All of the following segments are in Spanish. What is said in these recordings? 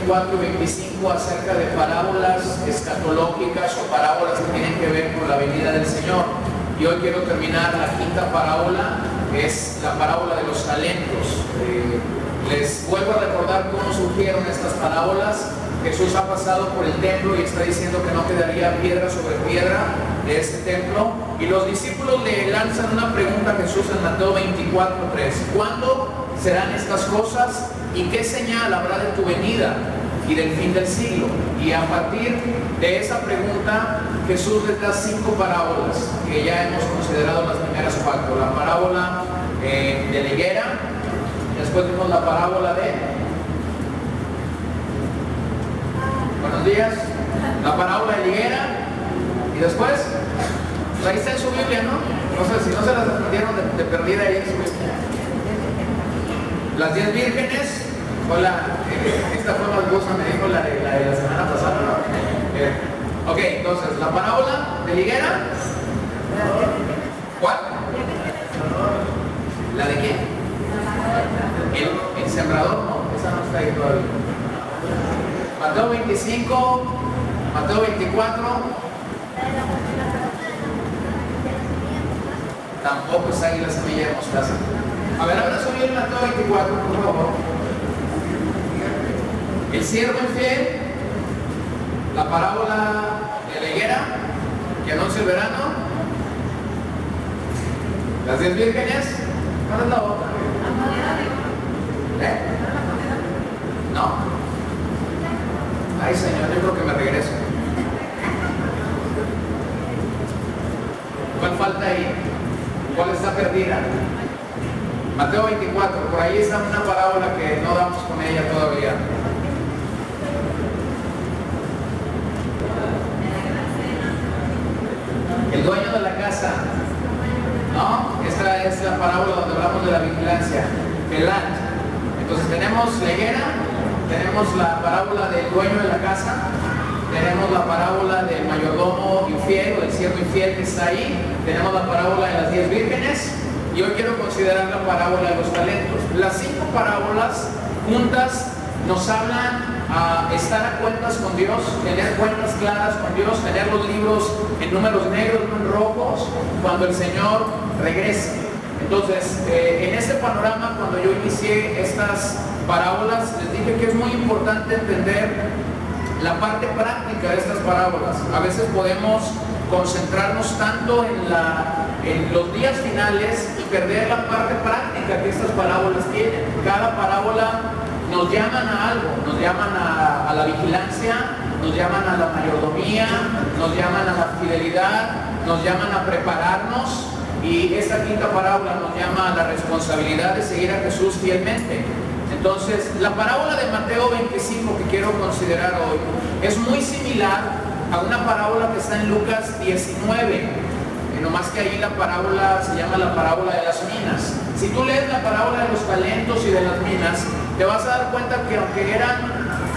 24 y 25 acerca de parábolas escatológicas o parábolas que tienen que ver con la venida del Señor. Y hoy quiero terminar la quinta parábola, que es la parábola de los talentos. Les vuelvo a recordar cómo surgieron estas parábolas. Jesús ha pasado por el templo y está diciendo que no quedaría piedra sobre piedra de este templo. Y los discípulos le lanzan una pregunta a Jesús en Mateo 24:3. ¿Cuándo serán estas cosas? ¿Y qué señal habrá de tu venida y del fin del siglo? Y a partir de esa pregunta, Jesús les da 5 parábolas que ya hemos considerado las primeras 4. La parábola de la higuera, después vimos la parábola de... Buenos días. La parábola de la higuera, y después, pues ahí está en su Biblia, ¿no? No sé si no se las aprendieron de perdida ahí en su Biblia. Las 10 vírgenes, esta fue más goza, me dijo la de la semana pasada, ¿no? Ok, entonces, la parábola de la higuera. ¿Cuál? ¿La de quién? El sembrador, no, esa no está ahí todavía. Mateo 25, Mateo 24. Tampoco está ahí la semilla de mostaza. A ver, ahora subí el Mateo 24, por favor. El siervo infiel, la parábola de la higuera, que anuncia el verano, las 10 vírgenes. ¿Cuál es la otra? No. Ay, Señor, yo creo que me regreso. ¿Cuál falta ahí? ¿Cuál está perdida? Mateo 24, por ahí está una parábola que no damos con ella todavía. El dueño de la casa, ¿no? Esta es la parábola donde hablamos de la vigilancia. Pelat. Entonces tenemos la higuera, tenemos la parábola del dueño de la casa, tenemos la parábola del mayordomo infiel o del siervo infiel que está ahí, tenemos la parábola de las 10 vírgenes, y hoy quiero considerar la parábola de los talentos. Las 5 parábolas juntas nos hablan a estar a cuentas con Dios, tener cuentas claras con Dios, tener los libros en números negros, no en rojos, cuando el Señor regrese. Entonces, en este panorama, cuando yo inicié estas parábolas, les dije que es muy importante entender la parte práctica de estas parábolas. A veces podemos concentrarnos tanto en los días finales y perder la parte práctica que estas parábolas tienen. Cada parábola nos llaman a algo, nos llaman a la vigilancia, nos llaman a la mayordomía, nos llaman a la fidelidad, nos llaman a prepararnos, y esta quinta parábola nos llama a la responsabilidad de seguir a Jesús fielmente. Entonces, la parábola de Mateo 25 que quiero considerar hoy es muy similar a una parábola que está en Lucas 19, no más que ahí la parábola se llama la parábola de las minas. Si tú lees la parábola de los talentos y de las minas, te vas a dar cuenta que aunque eran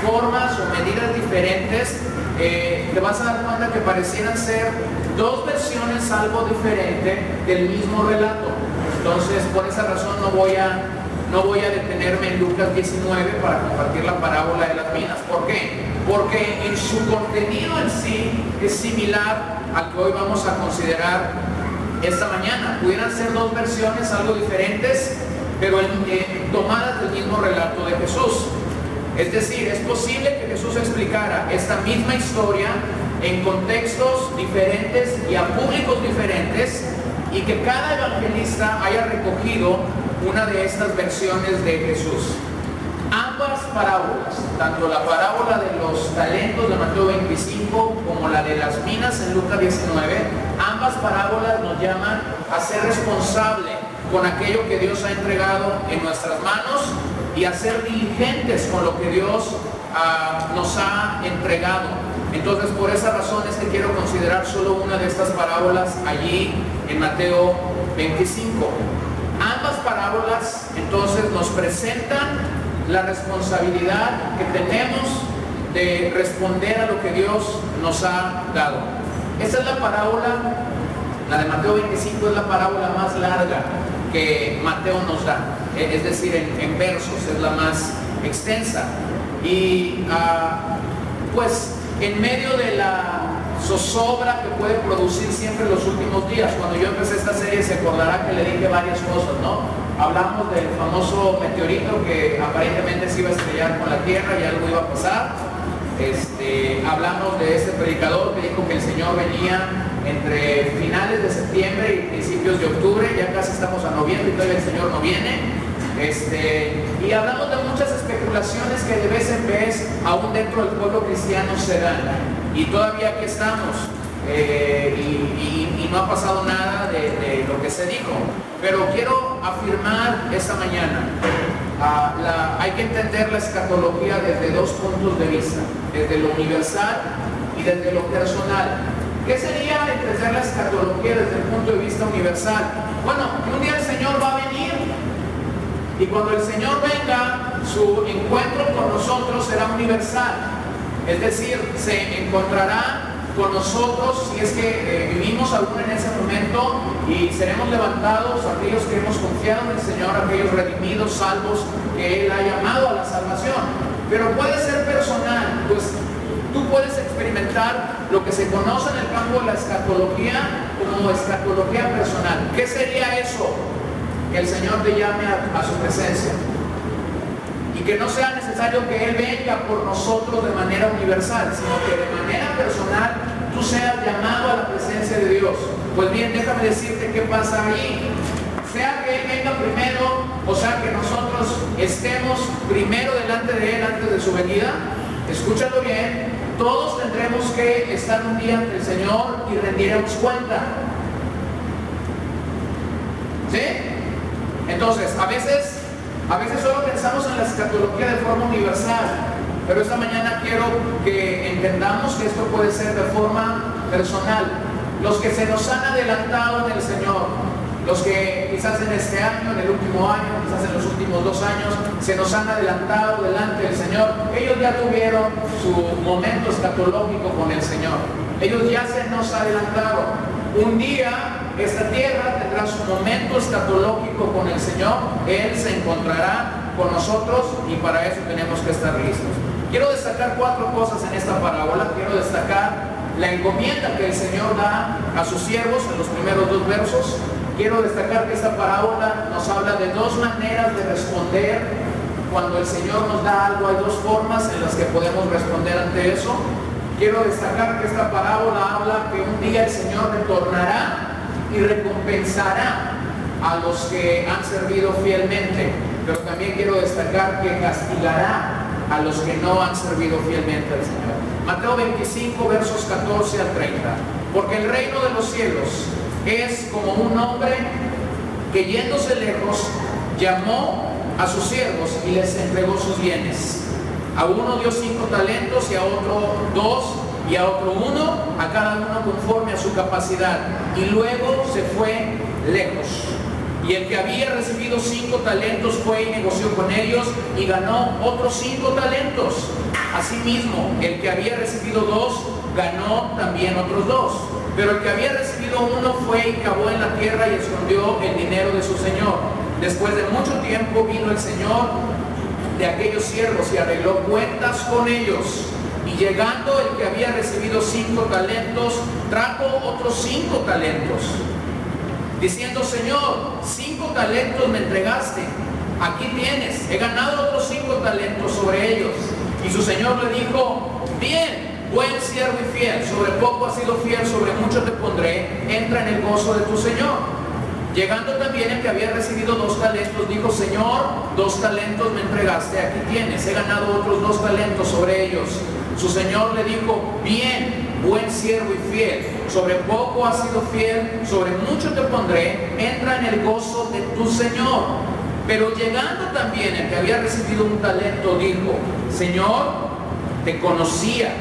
formas o medidas diferentes, te vas a dar cuenta que parecieran ser 2 versiones algo diferente del mismo relato. Entonces, por esa razón no voy a detenerme en Lucas 19 para compartir la parábola de las minas. ¿Por qué? Porque en su contenido en sí es similar al que hoy vamos a considerar esta mañana. Pudieran ser 2 versiones algo diferentes, pero tomadas del mismo relato de Jesús. Es decir, es posible que Jesús explicara esta misma historia en contextos diferentes y a públicos diferentes, y que cada evangelista haya recogido una de estas versiones de Jesús. Ambas parábolas, tanto la parábola de los talentos de Mateo 25 como la de las minas en Lucas 19, ambas parábolas nos llaman a ser responsable con aquello que Dios ha entregado en nuestras manos y a ser diligentes con lo que Dios nos ha entregado. Entonces, por esa razón es que quiero considerar solo una de estas parábolas allí en Mateo 25. Ambas parábolas entonces nos presentan la responsabilidad que tenemos de responder a lo que Dios nos ha dado. Esta es la parábola, la de Mateo 25 es la parábola más larga que Mateo nos da, es decir, en versos es la más extensa. Y pues en medio de la zozobra que puede producir siempre los últimos días, cuando yo empecé esta serie se acordará que le dije varias cosas, ¿no? Hablamos del famoso meteorito que aparentemente se iba a estrellar con la Tierra y algo iba a pasar. Hablamos de este predicador que dijo que el Señor venía entre finales de septiembre y principios de octubre. Ya casi estamos a noviembre y todavía el Señor no viene. Y hablamos de muchas especulaciones que de vez en vez aún dentro del pueblo cristiano se dan, y todavía aquí estamos, y no ha pasado nada de lo que se dijo. Pero quiero afirmar esta mañana, hay que entender la escatología desde dos puntos de vista, desde lo universal y desde lo personal. ¿Qué sería entender la escatología desde el punto de vista universal? Bueno, un día el Señor va a venir, y cuando el Señor venga, su encuentro con nosotros será universal. Es decir, se encontrará con nosotros si es que vivimos aún en ese momento, y seremos levantados aquellos que hemos confiado en el Señor, aquellos redimidos, salvos, que Él ha llamado a la salvación. Pero puede ser personal, pues tú puedes experimentar lo que se conoce en el campo de la escatología como escatología personal. ¿Qué sería eso? Que el Señor te llame a su presencia, y que no sea necesario que Él venga por nosotros de manera universal, sino que de manera personal tú seas llamado a la presencia de Dios. Pues bien, déjame decirte qué pasa ahí. Sea que Él venga primero, o sea que nosotros estemos primero delante de Él antes de su venida, escúchalo bien, todos tendremos que estar un día ante el Señor y rendiremos cuenta. ¿Sí? Entonces, a veces solo pensamos en la escatología de forma universal, pero esta mañana quiero que entendamos que esto puede ser de forma personal. Los que se nos han adelantado en el Señor, los que quizás en este año, en el último año, quizás en los últimos 2 años, se nos han adelantado delante del Señor, ellos ya tuvieron su momento escatológico con el Señor. Ellos ya se nos adelantaron. Un día esta tierra tendrá su momento escatológico con el Señor. Él se encontrará con nosotros, y para eso tenemos que estar listos. Quiero destacar 4 cosas en esta parábola. Quiero destacar la encomienda que el Señor da a sus siervos en los primeros 2 versos. Quiero destacar que esta parábola nos habla de 2 maneras de responder. Cuando el Señor nos da algo, hay 2 formas en las que podemos responder ante eso. Quiero destacar que esta parábola habla que un día el Señor retornará y recompensará a los que han servido fielmente, pero también quiero destacar que castigará a los que no han servido fielmente al Señor. Mateo 25, versos 14 al 30. Porque el reino de los cielos es como un hombre que, yéndose lejos, llamó a sus siervos y les entregó sus bienes. A uno dio 5 talentos, y a otro 2, y a otro 1, a cada uno conforme a su capacidad. Y luego se fue lejos. Y el que había recibido 5 talentos fue y negoció con ellos, y ganó otros 5 talentos. Asimismo, el que había recibido 2, ganó también otros 2. Pero el que había recibido 1 fue y cavó en la tierra y escondió el dinero de su señor. Después de mucho tiempo vino el Señor de aquellos siervos y arregló cuentas con ellos. Y llegando el que había recibido 5 talentos, trajo otros 5 talentos, diciendo: Señor, 5 talentos me entregaste, aquí tienes, he ganado otros 5 talentos sobre ellos. Y su señor le dijo: bien, buen siervo y fiel, sobre poco has sido fiel, sobre mucho te pondré, entra en el gozo de tu señor. Llegando también el que había recibido 2 talentos, dijo: Señor, 2 talentos me entregaste, aquí tienes, he ganado otros 2 talentos sobre ellos. Su señor le dijo: bien, buen siervo y fiel, sobre poco has sido fiel, sobre mucho te pondré, entra en el gozo de tu señor. Pero llegando también el que había recibido 1 talento, dijo: Señor, te conocía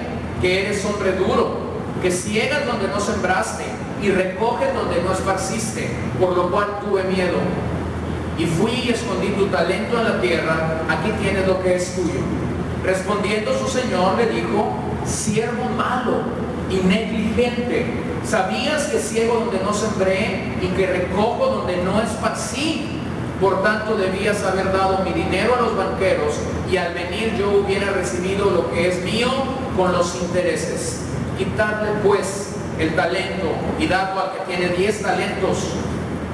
que eres hombre duro, que ciegas donde no sembraste y recoges donde no esparciste, por lo cual tuve miedo. Y fui y escondí tu talento en la tierra, aquí tienes lo que es tuyo. Respondiendo su señor le dijo: siervo malo y negligente, ¿sabías que ciego donde no sembré y que recojo donde no esparcí? Por tanto, debías haber dado mi dinero a los banqueros, y al venir yo hubiera recibido lo que es mío con los intereses. Quitadle pues el talento y dadlo al que tiene 10 talentos,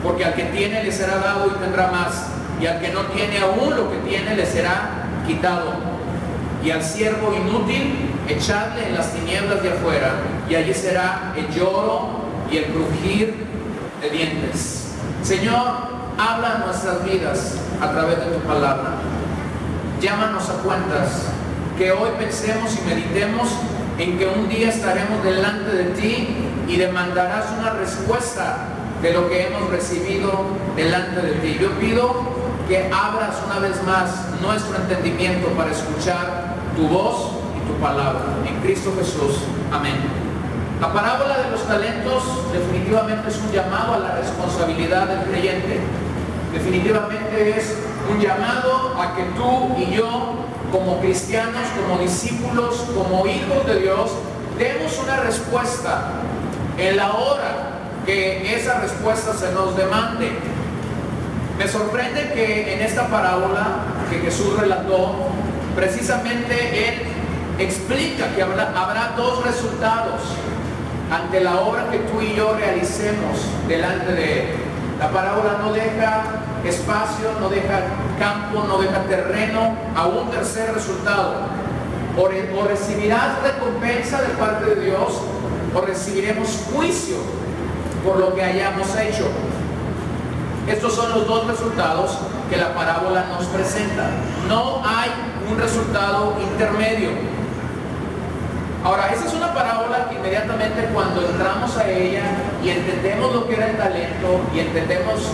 porque al que tiene le será dado y tendrá más, y al que no tiene aún lo que tiene le será quitado. Y al siervo inútil echadle en las tinieblas de afuera, y allí será el lloro y el crujir de dientes. Señor, habla en nuestras vidas a través de tu palabra. Llámanos a cuentas, que hoy pensemos y meditemos en que un día estaremos delante de ti y demandarás una respuesta de lo que hemos recibido delante de ti. Yo pido que abras una vez más nuestro entendimiento para escuchar tu voz y tu palabra. En Cristo Jesús. Amén. La parábola de los talentos definitivamente es un llamado a la responsabilidad del creyente. Definitivamente es un llamado a que tú y yo, como cristianos, como discípulos, como hijos de Dios, demos una respuesta en la hora que esa respuesta se nos demande. Me sorprende que en esta parábola que Jesús relató, precisamente Él explica que habrá dos resultados ante la obra que tú y yo realicemos delante de Él. La parábola no deja espacio, no deja campo, no deja terreno a un tercer resultado. O recibirás recompensa de parte de Dios, o recibiremos juicio por lo que hayamos hecho. Estos son los dos resultados que la parábola nos presenta. No hay un resultado intermedio. Ahora, esa es una parábola que inmediatamente cuando entramos a ella y entendemos lo que era el talento y entendemos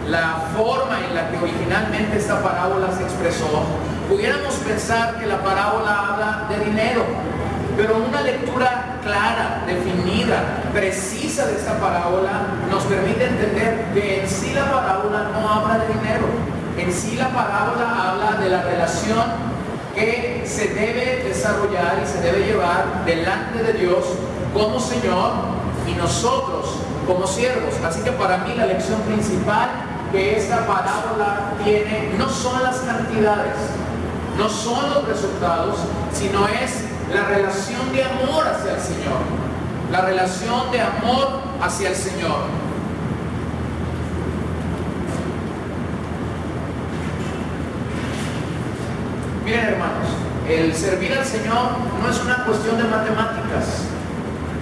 la forma en la que originalmente esta parábola se expresó, pudiéramos pensar que la parábola habla de dinero. Pero una lectura clara, definida, precisa de esta parábola nos permite entender que en sí la parábola no habla de dinero. En sí la parábola habla de la relación que se debe desarrollar y se debe llevar delante de Dios como Señor y nosotros como siervos. Así que para mí la lección principal que esta parábola tiene no son las cantidades, no son los resultados, sino es la relación de amor hacia el Señor. La relación de amor hacia el Señor. Miren, hermanos, el servir al Señor no es una cuestión de matemáticas,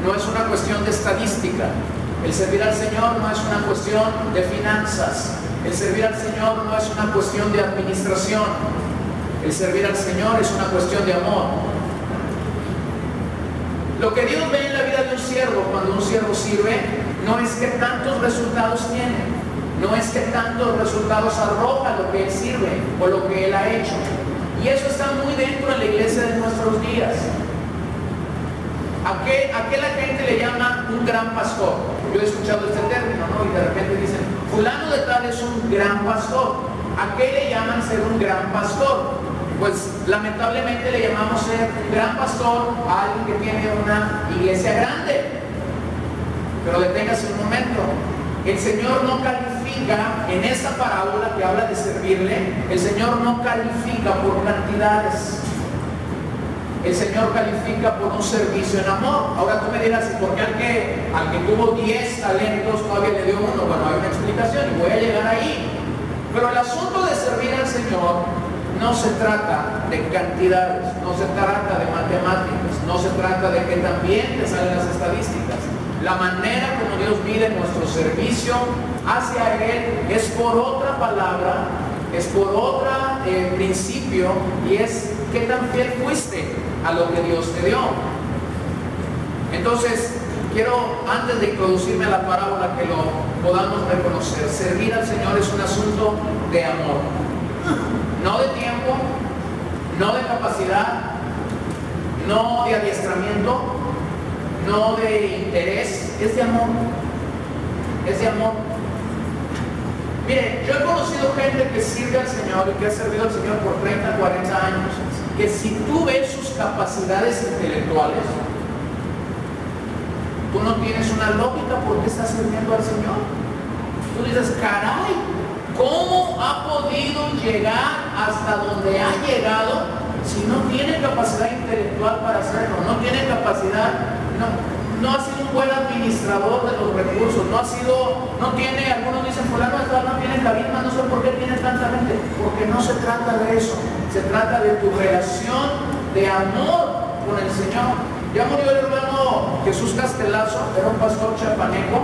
no es una cuestión de estadística. El servir al Señor no es una cuestión de finanzas. El servir al Señor no es una cuestión de administración. El servir al Señor es una cuestión de amor. Lo que Dios ve en la vida de un siervo cuando un siervo sirve no es que tantos resultados tiene, no es que tantos resultados arroja lo que Él sirve o lo que Él ha hecho. Y eso está muy dentro de la iglesia de nuestros días. ¿A qué la gente le llama un gran pastor? Yo he escuchado este término, ¿no? Y de repente dicen, fulano de tal es un gran pastor. ¿A qué le llaman ser un gran pastor? Pues lamentablemente le llamamos ser un gran pastor a alguien que tiene una iglesia grande. Pero deténgase un momento. El Señor no califica en esta parábola que habla de servirle, el Señor no califica por cantidades. El Señor califica por un servicio en amor. Ahora tú me dirás, ¿y por qué al que tuvo 10 talentos todavía le dio uno? Bueno, hay una explicación y voy a llegar ahí. Pero el asunto de servir al Señor no se trata de cantidades, no se trata de matemáticas, no se trata de que también te salen las estadísticas. La manera como Dios mide nuestro servicio hacia Él es por otra palabra, es por otro principio, y es qué tan fiel fuiste a lo que Dios te dio. Entonces, quiero, antes de introducirme a la parábola, que lo podamos reconocer. Servir al Señor es un asunto de amor. No de tiempo, no de capacidad, no de adiestramiento, no de interés, es de amor. Es de amor. Miren, yo he conocido gente que sirve al Señor y que ha servido al Señor por 30, 40 años, que si tú ves sus capacidades intelectuales, tú no tienes una lógica por qué estás sirviendo al Señor. Tú dices, caray, ¿Cómo ha podido llegar hasta donde ha llegado si no tiene capacidad intelectual para hacerlo? No tiene capacidad, no ha sido un buen administrador de los recursos, no tiene, algunos dicen, fulano no tiene carisma, no sé por qué tiene tanta gente, porque no se trata de eso, se trata de tu relación de amor con el Señor. Ya murió el hermano Jesús Castelazo, era un pastor chapaneco,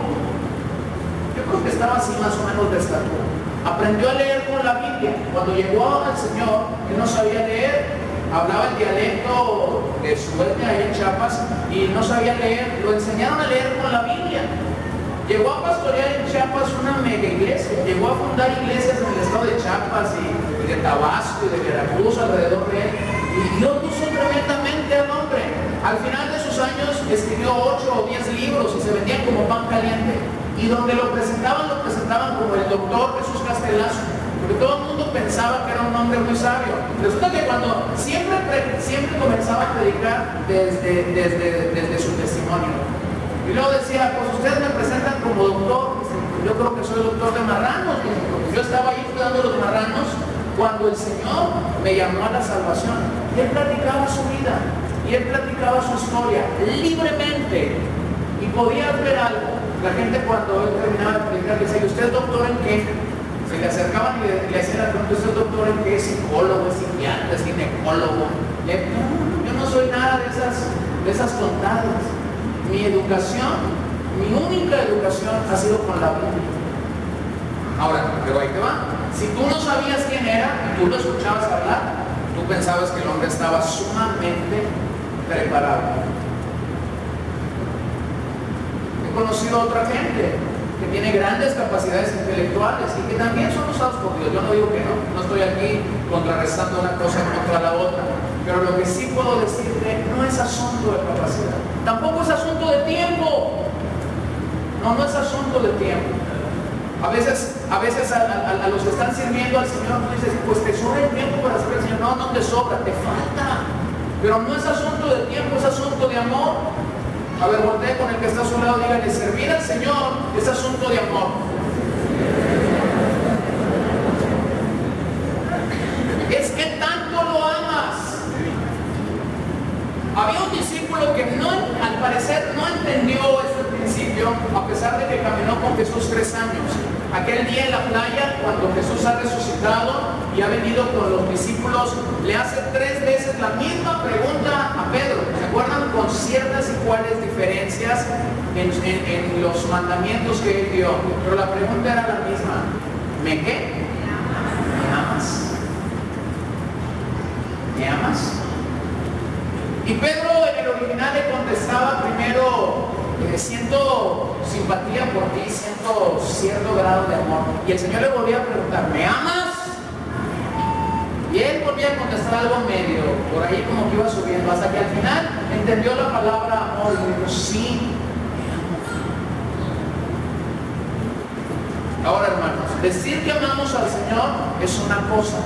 yo creo que estaba así más o menos de estatura. Aprendió a leer con la Biblia. Cuando llegó al Señor, él no sabía leer, hablaba el dialecto de su etnia ahí en Chiapas y no sabía leer, lo enseñaron a leer con la Biblia. Llegó a pastorear en Chiapas una mega iglesia, llegó a fundar iglesias en el estado de Chiapas y de Tabasco y de Veracruz alrededor de él. Y Dios puso tremendamente al hombre. Al final de sus años escribió 8 o 10 libros y se vendían como pan caliente. Y donde lo presentaban como el doctor Jesús Castelazo, porque todo el mundo pensaba que era un hombre muy sabio. Resulta que cuando siempre comenzaba a predicar desde su testimonio. Y luego decía, pues ustedes me presentan como doctor. Yo creo que soy doctor de marranos, porque yo estaba ahí cuidando los marranos cuando el Señor me llamó a la salvación. Y él platicaba su vida, y él platicaba su historia libremente, y podía ver algo. La gente cuando él terminaba de predicar decía, ¿y usted es doctor en qué? Se le acercaban y le hacían la pregunta, ¿usted es doctor en qué? ¿Es psicólogo, es psiquiatra, es ginecólogo? Yo no soy nada de esas tontadas. Mi educación, mi única educación ha sido con la Biblia. Ahora, pero ahí te va. Si tú no sabías quién era y tú lo escuchabas hablar, tú pensabas que el hombre estaba sumamente preparado. He conocido a otra gente que tiene grandes capacidades intelectuales y que también son usados por Dios. Yo no digo que no estoy aquí contrarrestando una cosa contra la otra, pero lo que sí puedo decirte no es asunto de capacidad, tampoco es asunto de tiempo. No es asunto de tiempo. A veces a los que están sirviendo al Señor tú dices, pues te sobra el tiempo para servir al Señor. No te sobra, te falta. Pero no es asunto de tiempo, es asunto de amor. A ver, voltee con el que está a su lado, dígale, servir al Señor es asunto de amor. Es que tanto lo amas. Había un discípulo que al parecer no entendió este principio, a pesar de que caminó con Jesús 3 años. Aquel día en la playa, cuando Jesús ha resucitado y ha venido con los discípulos, le hace 3 veces la misma pregunta a Pedro. ¿Se acuerdan? Con ciertas y cuales diferencias en los mandamientos que él dio. Pero la pregunta era la misma. ¿Me qué? ¿Me amas? ¿Me amas? Y Pedro en el original le contestaba primero, siento simpatía por ti, siento cierto grado de amor. Y el Señor le volvía a preguntar, ¿me amas? Y él volvía a contestar algo medio, por ahí como que iba subiendo, hasta que al final entendió la palabra amor y dijo, sí, me amo. Ahora, hermanos, decir que amamos al Señor es una cosa.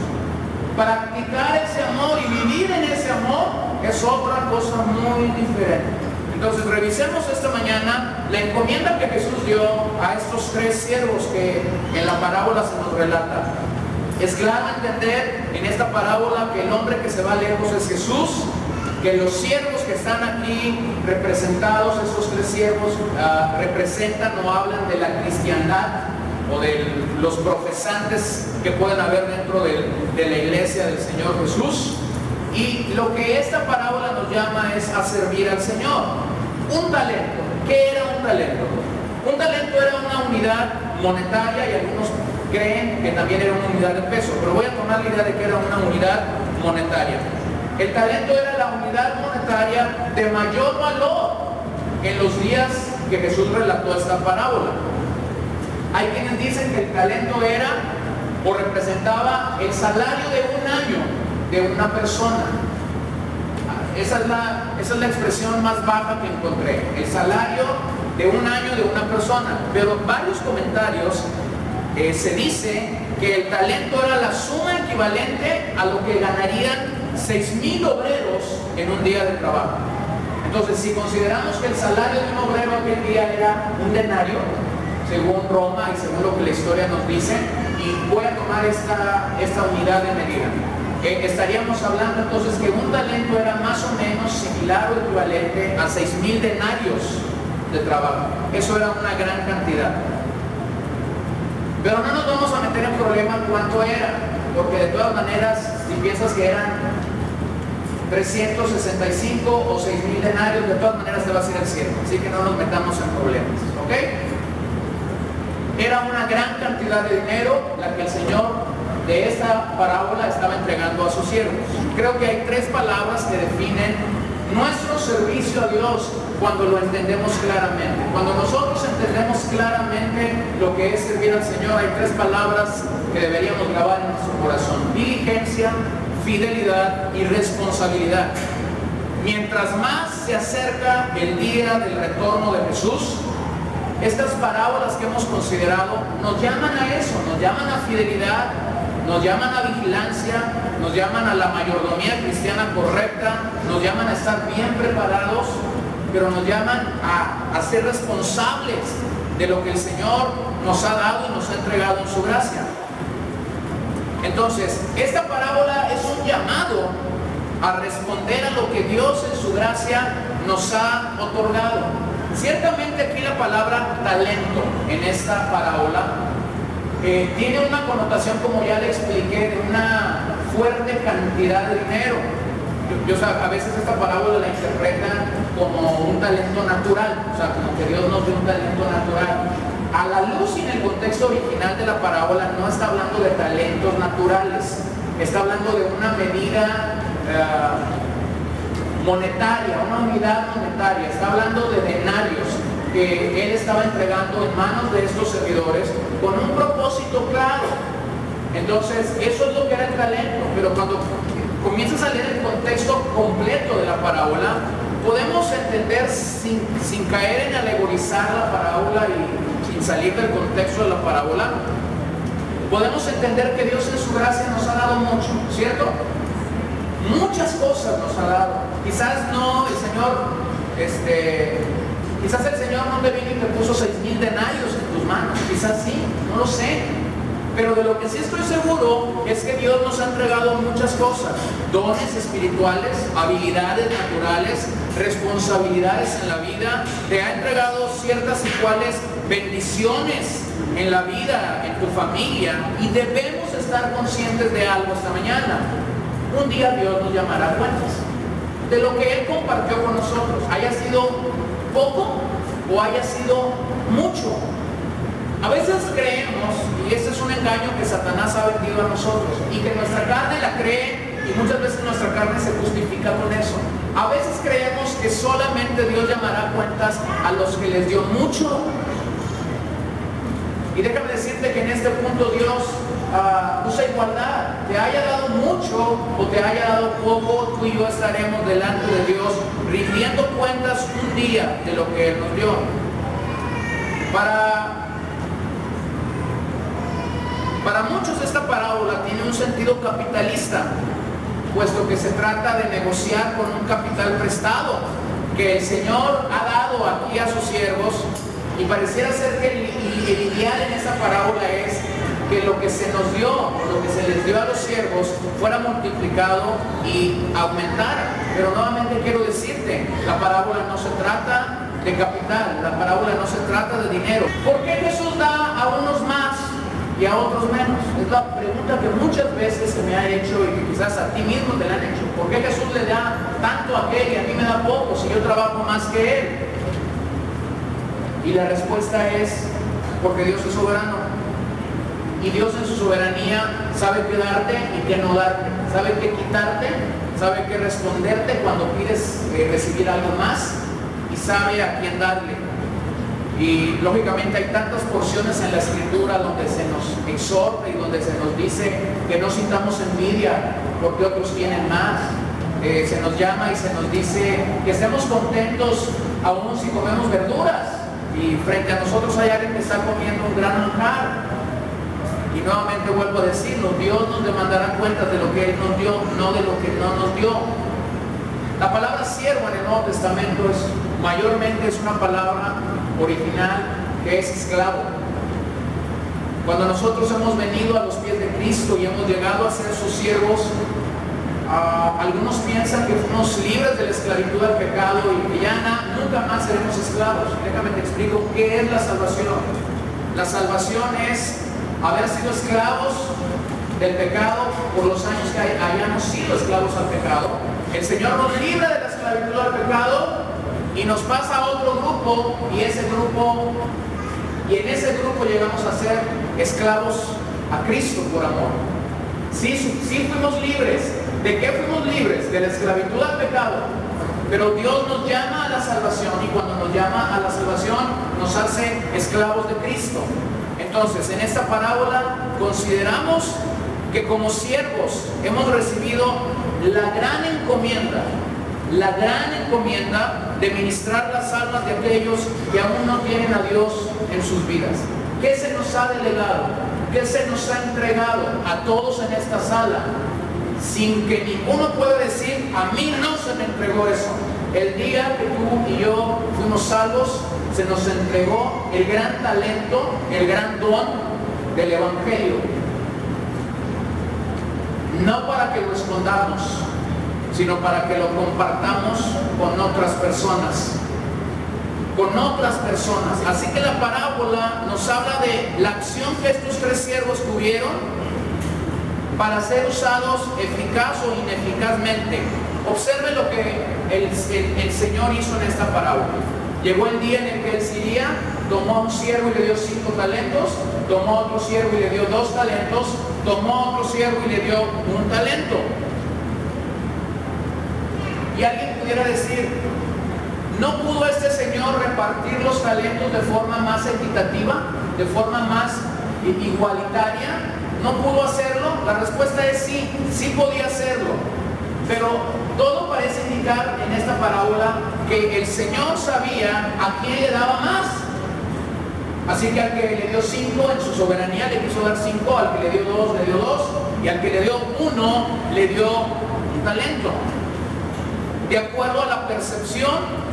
Practicar ese amor y vivir en ese amor es otra cosa muy diferente. Entonces revisemos esta mañana la encomienda que Jesús dio a estos 3 siervos que en la parábola se nos relata. Es claro entender en esta parábola que el hombre que se va lejos es Jesús, que los siervos que están aquí representados, estos 3 siervos, representan o hablan de la cristiandad o de los profesantes que pueden haber dentro de la iglesia del Señor Jesús. Y lo que esta parábola nos llama es a servir al Señor. Un talento. ¿Qué era un talento? Un talento era una unidad monetaria y algunos creen que también era una unidad de peso, pero voy a tomar la idea de que era una unidad monetaria. El talento era la unidad monetaria de mayor valor en los días que Jesús relató esta parábola. Hay quienes dicen que el talento era o representaba el salario de un año de una persona. Esa es la expresión más baja que encontré, el salario de un año de una persona. Pero en varios comentarios se dice que el talento era la suma equivalente a lo que ganarían 6,000 obreros en un día de trabajo. Entonces, si consideramos que el salario de un obrero aquel día era un denario, según Roma y según lo que la historia nos dice, y voy a tomar esta unidad de medida. Estaríamos hablando entonces que un talento era más o menos similar o equivalente a 6,000 denarios de trabajo. Eso era una gran cantidad. Pero no nos vamos a meter en problema cuánto era, porque de todas maneras, si piensas que eran 365 o 6,000 denarios, de todas maneras te vas a ir al cielo. Así que no nos metamos en problemas, ¿ok? Era una gran cantidad de dinero la que el Señor de esta parábola estaba entregando a sus siervos. Creo que hay 3 palabras que definen nuestro servicio a Dios cuando lo entendemos claramente. Cuando nosotros entendemos claramente lo que es servir al Señor, hay 3 palabras que deberíamos grabar en nuestro corazón: diligencia, fidelidad y responsabilidad. Mientras más se acerca el día del retorno de Jesús, estas parábolas que hemos considerado nos llaman a eso, nos llaman a fidelidad, nos llaman a vigilancia, nos llaman a la mayordomía cristiana correcta, nos llaman a estar bien preparados, pero nos llaman a ser responsables de lo que el Señor nos ha dado y nos ha entregado en su gracia. Entonces, esta parábola es un llamado a responder a lo que Dios en su gracia nos ha otorgado. Ciertamente aquí la palabra talento en esta parábola tiene una connotación, como ya le expliqué, de una fuerte cantidad de dinero. A veces esta parábola la interpretan como un talento natural, o sea, como que Dios nos dio un talento natural. A la luz y en el contexto original de la parábola no está hablando de talentos naturales, está hablando de una medida monetaria, una unidad monetaria, está hablando de denarios que él estaba entregando en manos de estos servidores con un propósito claro. Entonces, eso es lo que era el talento, pero cuando comienzas a leer el contexto completo de la parábola, podemos entender sin caer en alegorizar la parábola y sin salir del contexto de la parábola, podemos entender que Dios en su gracia nos ha dado mucho, ¿cierto? Muchas cosas nos ha dado. Quizás no el Señor, quizás el Señor no te vino y te puso 6,000 denarios en tus manos, quizás sí, no lo sé. Pero de lo que sí estoy seguro es que Dios nos ha entregado muchas cosas: dones espirituales, habilidades naturales, responsabilidades en la vida. Te ha entregado ciertas y cuales bendiciones en la vida, en tu familia, y debemos estar conscientes de algo esta mañana. Un día Dios nos llamará a cuentas de lo que Él compartió con nosotros, haya sido poco o haya sido mucho. A veces creemos, y este es un engaño que Satanás ha vendido a nosotros, y que nuestra carne la cree, y muchas veces nuestra carne se justifica con eso. A veces creemos que solamente Dios llamará a cuentas a los que les dio mucho. Y déjame decirte que en este punto Dios usa igualdad. Te haya dado mucho o te haya dado poco, tú y yo estaremos delante de Dios rindiendo cuentas un día de lo que Él nos dio. Para muchos esta parábola tiene un sentido capitalista, puesto que se trata de negociar con un capital prestado que el Señor ha dado aquí a sus siervos, y pareciera ser que el ideal en esa parábola es que lo que se nos dio, lo que se les dio a los siervos, fuera multiplicado y aumentara. Pero nuevamente quiero decirte, la parábola no se trata de capital, la parábola no se trata de dinero. ¿Por qué Jesús da a unos más y a otros menos? Es la pregunta que muchas veces se me ha hecho y que quizás a ti mismo te la han hecho. ¿Por qué Jesús le da tanto a aquel y a mí me da poco si yo trabajo más que Él? Y la respuesta es porque Dios es soberano. Y Dios en su soberanía sabe qué darte y qué no darte, sabe qué quitarte, sabe qué responderte cuando pides recibir algo más, y sabe a quién darle. Y lógicamente hay tantas porciones en la Escritura donde se nos exhorta y donde se nos dice que no sintamos envidia porque otros tienen más. Se nos llama y se nos dice que estemos contentos aún si comemos verduras y frente a nosotros hay alguien que está comiendo un gran manjar. Y nuevamente vuelvo a decirlo, Dios nos demandará cuentas de lo que Él nos dio, no de lo que no nos dio. La palabra siervo en el Nuevo Testamento mayormente es una palabra original que es esclavo. Cuando nosotros hemos venido a los pies de Cristo y hemos llegado a ser sus siervos, algunos piensan que fuimos libres de la esclavitud al pecado y que ya nunca más seremos esclavos. Déjame te explico qué es la salvación. La salvación es haber sido esclavos del pecado por los años que hayamos sido esclavos al pecado. El Señor nos libra de la esclavitud al pecado y nos pasa a otro grupo, y en ese grupo llegamos a ser esclavos a Cristo por amor. Sí fuimos libres. ¿De qué fuimos libres? De la esclavitud al pecado. Pero Dios nos llama a la salvación, y cuando nos llama a la salvación nos hace esclavos de Cristo. Entonces, en esta parábola consideramos que como siervos hemos recibido la gran encomienda de ministrar las almas de aquellos que aún no tienen a Dios en sus vidas. ¿Qué se nos ha delegado? ¿Qué se nos ha entregado a todos en esta sala? Sin que ninguno pueda decir, a mí no se me entregó eso. El día que tú y yo fuimos salvos, se nos entregó el gran talento, el gran don del Evangelio. No para que lo escondamos, sino para que lo compartamos con otras personas. Así que la parábola nos habla de la acción que estos tres siervos tuvieron para ser usados eficaz o ineficazmente. Observe lo que el Señor hizo en esta parábola. Llegó el día en el que él se iría, tomó a un siervo y le dio 5 talentos, tomó a otro siervo y le dio 2 talentos, tomó a otro siervo y le dio 1 talento. Y alguien pudiera decir, ¿no pudo este señor repartir los talentos de forma más equitativa, de forma más igualitaria? ¿No pudo hacerlo? La respuesta es sí, sí podía hacerlo. Pero todo parece indicar en esta parábola que el Señor sabía a quién le daba más. Así que al que le dio 5 en su soberanía le quiso dar 5, al que le dio 2 le dio 2, y al que le dio 1 le dio 1 talento. De acuerdo a la percepción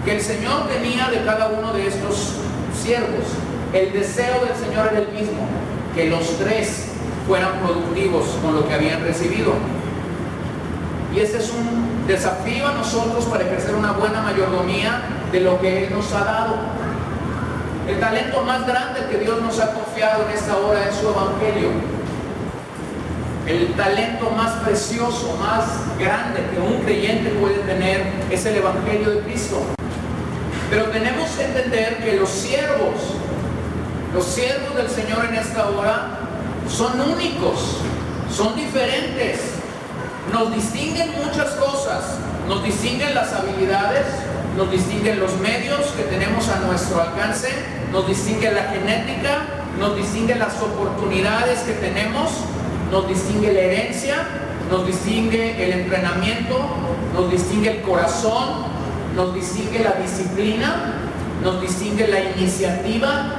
que el Señor tenía de cada uno de estos siervos. El deseo del Señor era el mismo, que los tres fueran productivos con lo que habían recibido. Y este es un desafío a nosotros para ejercer una buena mayordomía de lo que Él nos ha dado. El talento más grande que Dios nos ha confiado en esta hora es su Evangelio. El talento más precioso, más grande que un creyente puede tener es el Evangelio de Cristo. Pero tenemos que entender que los siervos del Señor en esta hora son únicos, son diferentes. Nos distinguen muchas cosas, nos distinguen las habilidades, nos distinguen los medios que tenemos a nuestro alcance, nos distingue la genética, nos distingue las oportunidades que tenemos, nos distingue la herencia, nos distingue el entrenamiento, nos distingue el corazón, nos distingue la disciplina, nos distingue la iniciativa,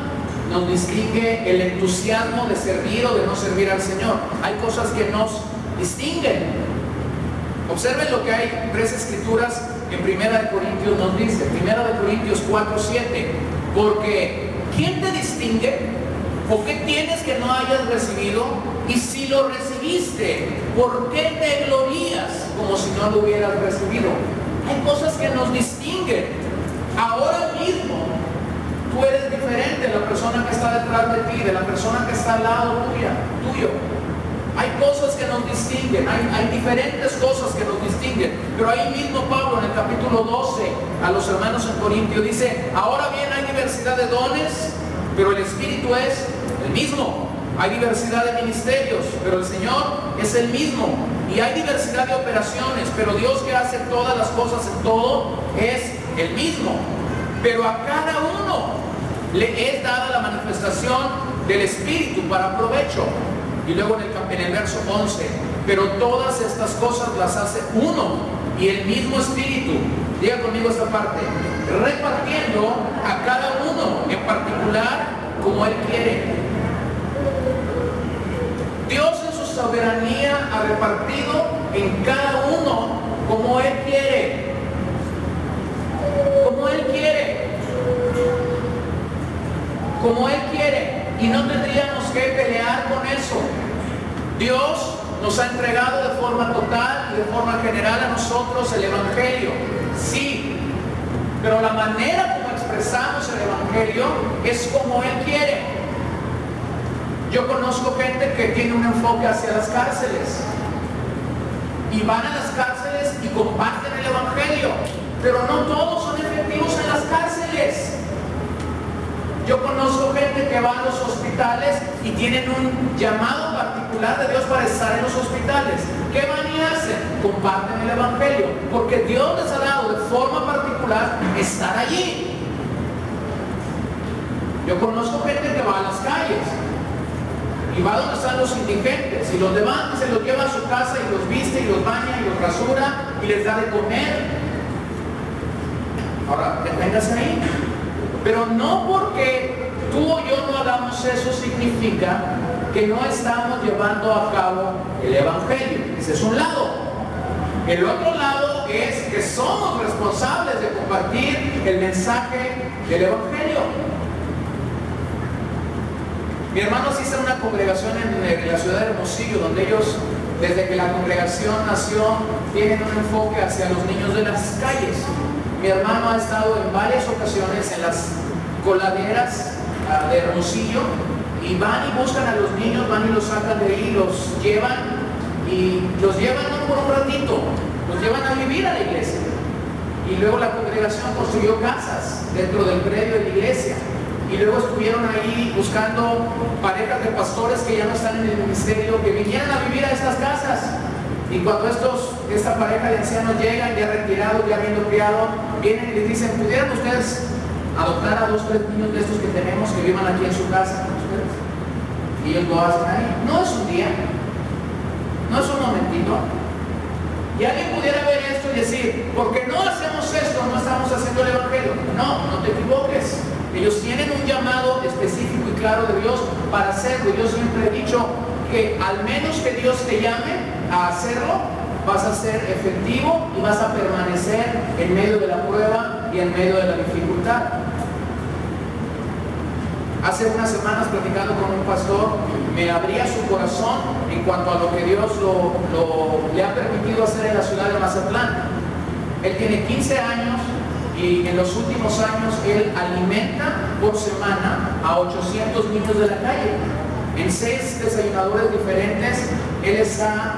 nos distingue el entusiasmo de servir o de no servir al Señor. Hay cosas que nos distinguen. Observen lo que hay 3 escrituras en 1 Corintios nos dice, 1 Corintios 4:7, porque ¿quién te distingue? ¿O qué tienes que no hayas recibido? Y si lo recibiste, ¿por qué te glorías como si no lo hubieras recibido? Hay cosas que nos distinguen. Ahora mismo tú eres diferente de la persona que está detrás de ti, de la persona que está al lado tuyo. Hay cosas que nos distinguen, hay diferentes cosas que nos distinguen. Pero ahí mismo Pablo en el capítulo 12 a los hermanos en Corintio dice, ahora bien hay diversidad de dones, pero el Espíritu es el mismo. Hay diversidad de ministerios, pero el Señor es el mismo. Y hay diversidad de operaciones, pero Dios que hace todas las cosas en todo es el mismo. Pero a cada uno le es dada la manifestación del Espíritu para provecho. Y luego en el verso 11, pero todas estas cosas las hace uno y el mismo Espíritu. Diga conmigo esta parte, repartiendo a cada uno en particular como Él quiere. Dios en su soberanía ha repartido en cada uno como Él quiere. Como Él quiere. Como Él quiere. y no tendríamos que pelear con eso. Dios nos ha entregado de forma total y de forma general a nosotros el Evangelio. Sí, pero la manera como expresamos el Evangelio es como Él quiere. Yo conozco gente que tiene un enfoque hacia las cárceles y van a las cárceles y comparten el Evangelio, pero no todos son efectivos en las cárceles. Yo conozco gente que va a los hospitales y tienen un llamado particular de Dios para estar en los hospitales. ¿Qué van y hacen? Comparten el Evangelio, porque Dios les ha dado de forma particular estar allí. Yo conozco gente que va a las calles y va donde están los indigentes y los levanta y se los lleva a su casa y los viste y los baña y los rasura y les da de comer. Ahora, deténgase ahí. Pero no porque tú o yo no hagamos eso significa que no estamos llevando a cabo el Evangelio. Ese es un lado. El otro lado es que somos responsables de compartir el mensaje del Evangelio. Mi hermano asiste a una congregación en la ciudad de Hermosillo, donde ellos, desde que la congregación nació, tienen un enfoque hacia los niños de las calles. Mi hermano ha estado en varias ocasiones en las coladeras de Hermosillo y van y buscan a los niños, van y los sacan de ahí, los llevan no por un ratito, los llevan a vivir a la iglesia. Y luego la congregación construyó casas dentro del predio de la iglesia. Y luego estuvieron ahí buscando parejas de pastores que ya no están en el ministerio, que vinieran a vivir a estas casas. Y cuando esta pareja de ancianos llegan, ya retirados, ya habiendo criado, vienen y les dicen, ¿pudieran ustedes adoptar a 2 o 3 niños de estos que tenemos que vivan aquí en su casa con ustedes? Y ellos lo hacen ahí. No es un día, no es un momentito. Y alguien pudiera ver esto y decir, ¿por qué no hacemos esto? No estamos haciendo el Evangelio. No te equivoques. Ellos tienen un llamado específico y claro de Dios para hacerlo. Yo siempre he dicho que al menos que Dios te llame a hacerlo, vas a ser efectivo y vas a permanecer en medio de la prueba y en medio de la dificultad. Hace unas semanas, platicando con un pastor, me abría su corazón en cuanto a lo que Dios le ha permitido hacer en la ciudad de Mazatlán. Él tiene 15 años y en los últimos años él alimenta por semana a 800 niños de la calle. En 6 desayunadores diferentes, él está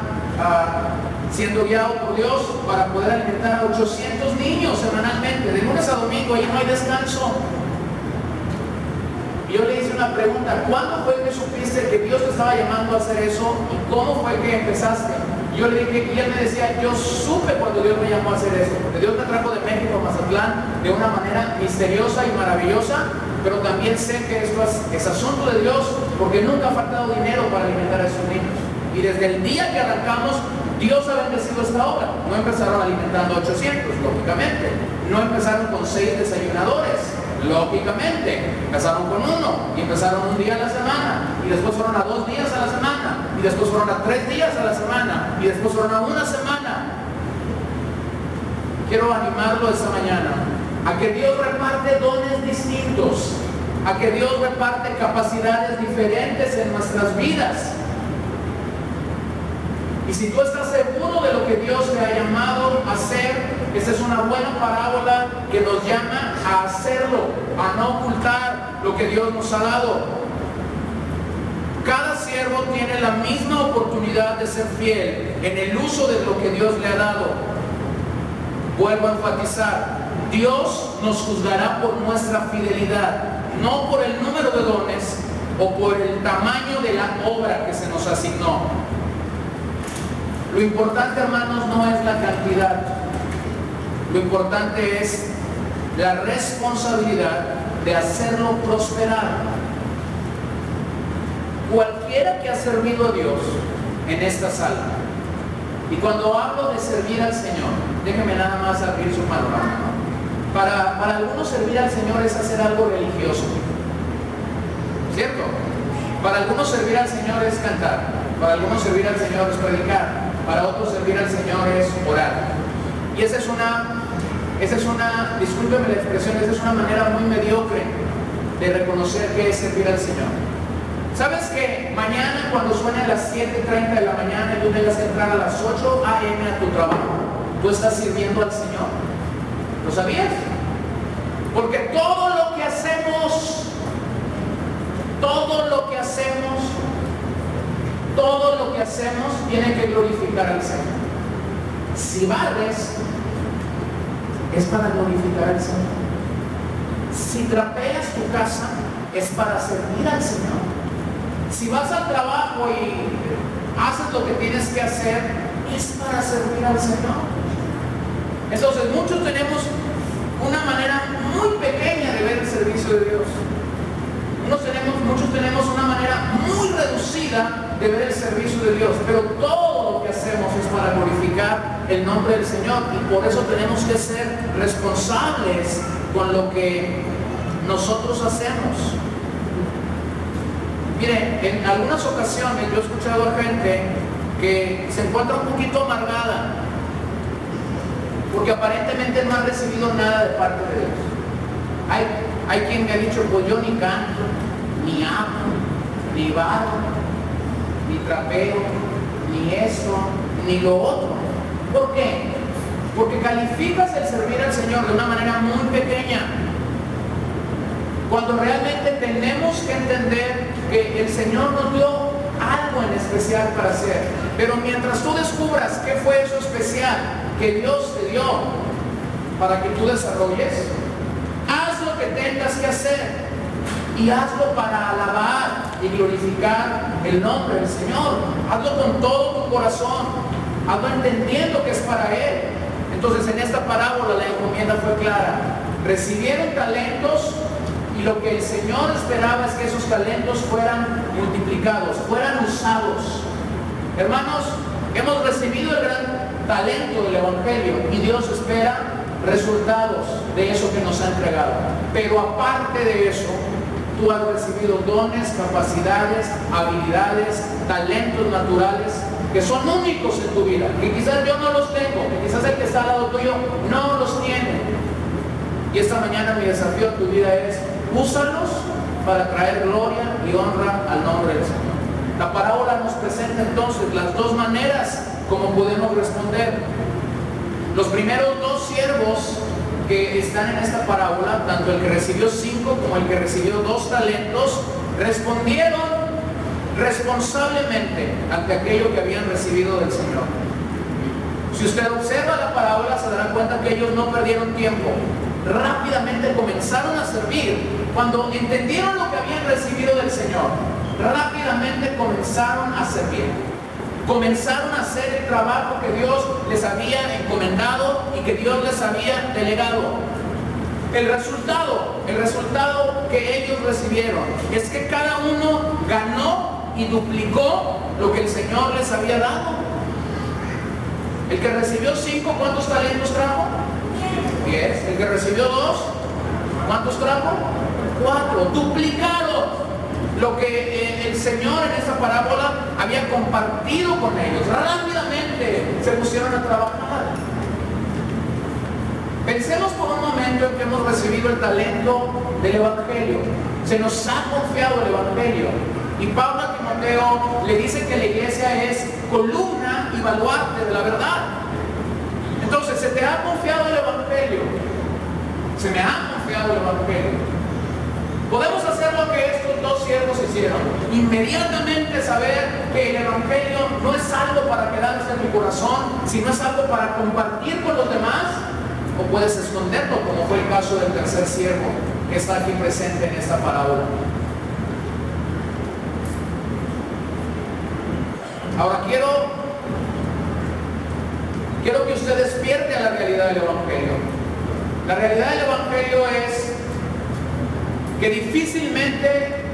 siendo guiado por Dios para poder alimentar a 800 niños semanalmente, de lunes a domingo, ahí no hay descanso. Y yo le hice una pregunta, ¿cuándo fue que supiste que Dios te estaba llamando a hacer eso y cómo fue que empezaste? Y yo le dije, y él me decía, yo supe cuando Dios me llamó a hacer eso, porque Dios me trajo de México a Mazatlán de una manera misteriosa y maravillosa, pero también sé que esto es asunto de Dios, porque nunca ha faltado dinero para alimentar a esos niños. Y desde el día que arrancamos, Dios ha bendecido esta obra. No empezaron alimentando 800, lógicamente. No empezaron con 6 desayunadores, lógicamente. Empezaron con 1 y empezaron un día a la semana. Y después fueron a 2 días a la semana. Y después fueron a 3 días a la semana. Y después fueron a una semana. Quiero animarlo esta mañana a que Dios reparte dones distintos, a que Dios reparte capacidades diferentes en nuestras vidas. Y si tú estás seguro de lo que Dios te ha llamado a hacer, esa es una buena parábola que nos llama a hacerlo, a no ocultar lo que Dios nos ha dado. Cada siervo tiene la misma oportunidad de ser fiel en el uso de lo que Dios le ha dado. Vuelvo a enfatizar, Dios nos juzgará por nuestra fidelidad, no por el número de dones o por el tamaño de la obra que se nos asignó. Lo importante, hermanos, no es la cantidad. Lo importante es la responsabilidad de hacerlo prosperar. Cualquiera que ha servido a Dios en esta sala, y cuando hablo de servir al Señor, déjenme nada más abrir su panorama. Para algunos servir al Señor es hacer algo religioso, ¿cierto? Para algunos servir al Señor es cantar, para algunos servir al Señor es predicar, para otros servir al Señor es orar. Y esa es una, discúlpeme la expresión, esa es una manera muy mediocre de reconocer que es servir al Señor. ¿Sabes que mañana cuando suene a las 7:30 de la mañana y tú tengas que entrar a las 8 a.m. a tu trabajo, tú estás sirviendo al Señor? ¿Lo sabías? Porque todo lo que hacemos tiene que glorificar al Señor. Si barres, es para glorificar al Señor. Si trapeas tu casa, es para servir al Señor. Si vas al trabajo y haces lo que tienes que hacer, es para servir al Señor. Entonces, muchos tenemos una manera muy pequeña de ver el servicio de Dios. Muchos tenemos una manera muy reducida de ver el servicio de Dios, pero todo lo que hacemos es para glorificar el nombre del Señor, y por eso tenemos que ser responsables con lo que nosotros hacemos. Miren, en algunas ocasiones yo he escuchado a gente que se encuentra un poquito amargada porque aparentemente no ha recibido nada de parte de Dios. Hay quien me ha dicho, pues yo ni canto, ni amo, ni barro, ni trapeo, ni esto, ni lo otro. ¿Por qué? Porque calificas el servir al Señor de una manera muy pequeña, cuando realmente tenemos que entender que el Señor nos dio algo en especial para hacer. Pero mientras tú descubras qué fue eso especial que Dios te dio para que tú desarrolles, haz lo que tengas que hacer, y hazlo para alabar y glorificar el nombre del Señor. Hazlo con todo tu corazón, hazlo entendiendo que es para Él. Entonces, en esta parábola la encomienda fue clara. Recibieron talentos, y lo que el Señor esperaba es que esos talentos fueran multiplicados, fueran usados. Hermanos, hemos recibido el gran talento del Evangelio, y Dios espera resultados de eso que nos ha entregado. Pero aparte de eso, tú has recibido dones, capacidades, habilidades, talentos naturales que son únicos en tu vida, que quizás yo no los tengo, que quizás el que está al lado tuyo no los tiene. Y esta mañana mi desafío a tu vida es: úsalos para traer gloria y honra al nombre del Señor. La parábola nos presenta entonces las dos maneras como podemos responder. Los primeros dos siervos que están en esta parábola, tanto el que recibió 5 como el que recibió 2 talentos, respondieron responsablemente ante aquello que habían recibido del Señor. Si usted observa la parábola, se dará cuenta que ellos no perdieron tiempo. Rápidamente comenzaron a servir. Cuando entendieron lo que habían recibido del Señor, rápidamente comenzaron a servir. Comenzaron a hacer el trabajo que Dios les había encomendado y que Dios les había delegado. El resultado que ellos recibieron es que cada uno ganó y duplicó lo que el Señor les había dado. El que recibió 5, ¿cuántos talentos trajo? 10. El que recibió 2, ¿cuántos trajo? 4. Duplicaron lo que el Señor en esta parábola había compartido con ellos. Rápidamente se pusieron a trabajar. Pensemos por un momento en que hemos recibido el talento del Evangelio. Se nos ha confiado el Evangelio. Y Pablo a Timoteo le dice que la iglesia es columna y baluarte de la verdad. Entonces, se te ha confiado el Evangelio. Se me ha confiado el Evangelio. Podemos hacer lo que estos 2 siervos hicieron: inmediatamente saber que el Evangelio no es algo para quedarse en mi corazón, sino es algo para compartir con los demás. O puedes esconderlo, como fue el caso del tercer siervo que está aquí presente en esta parábola. Ahora quiero que usted despierte a la realidad del Evangelio. La realidad del Evangelio es que difícilmente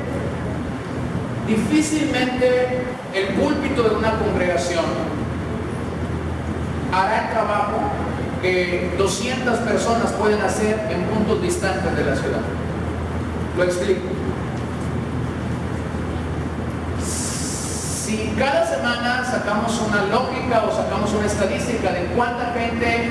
el púlpito de una congregación hará el trabajo que 200 personas pueden hacer en puntos distantes de la ciudad. Lo explico. Si cada semana sacamos una lógica o sacamos una estadística de cuánta gente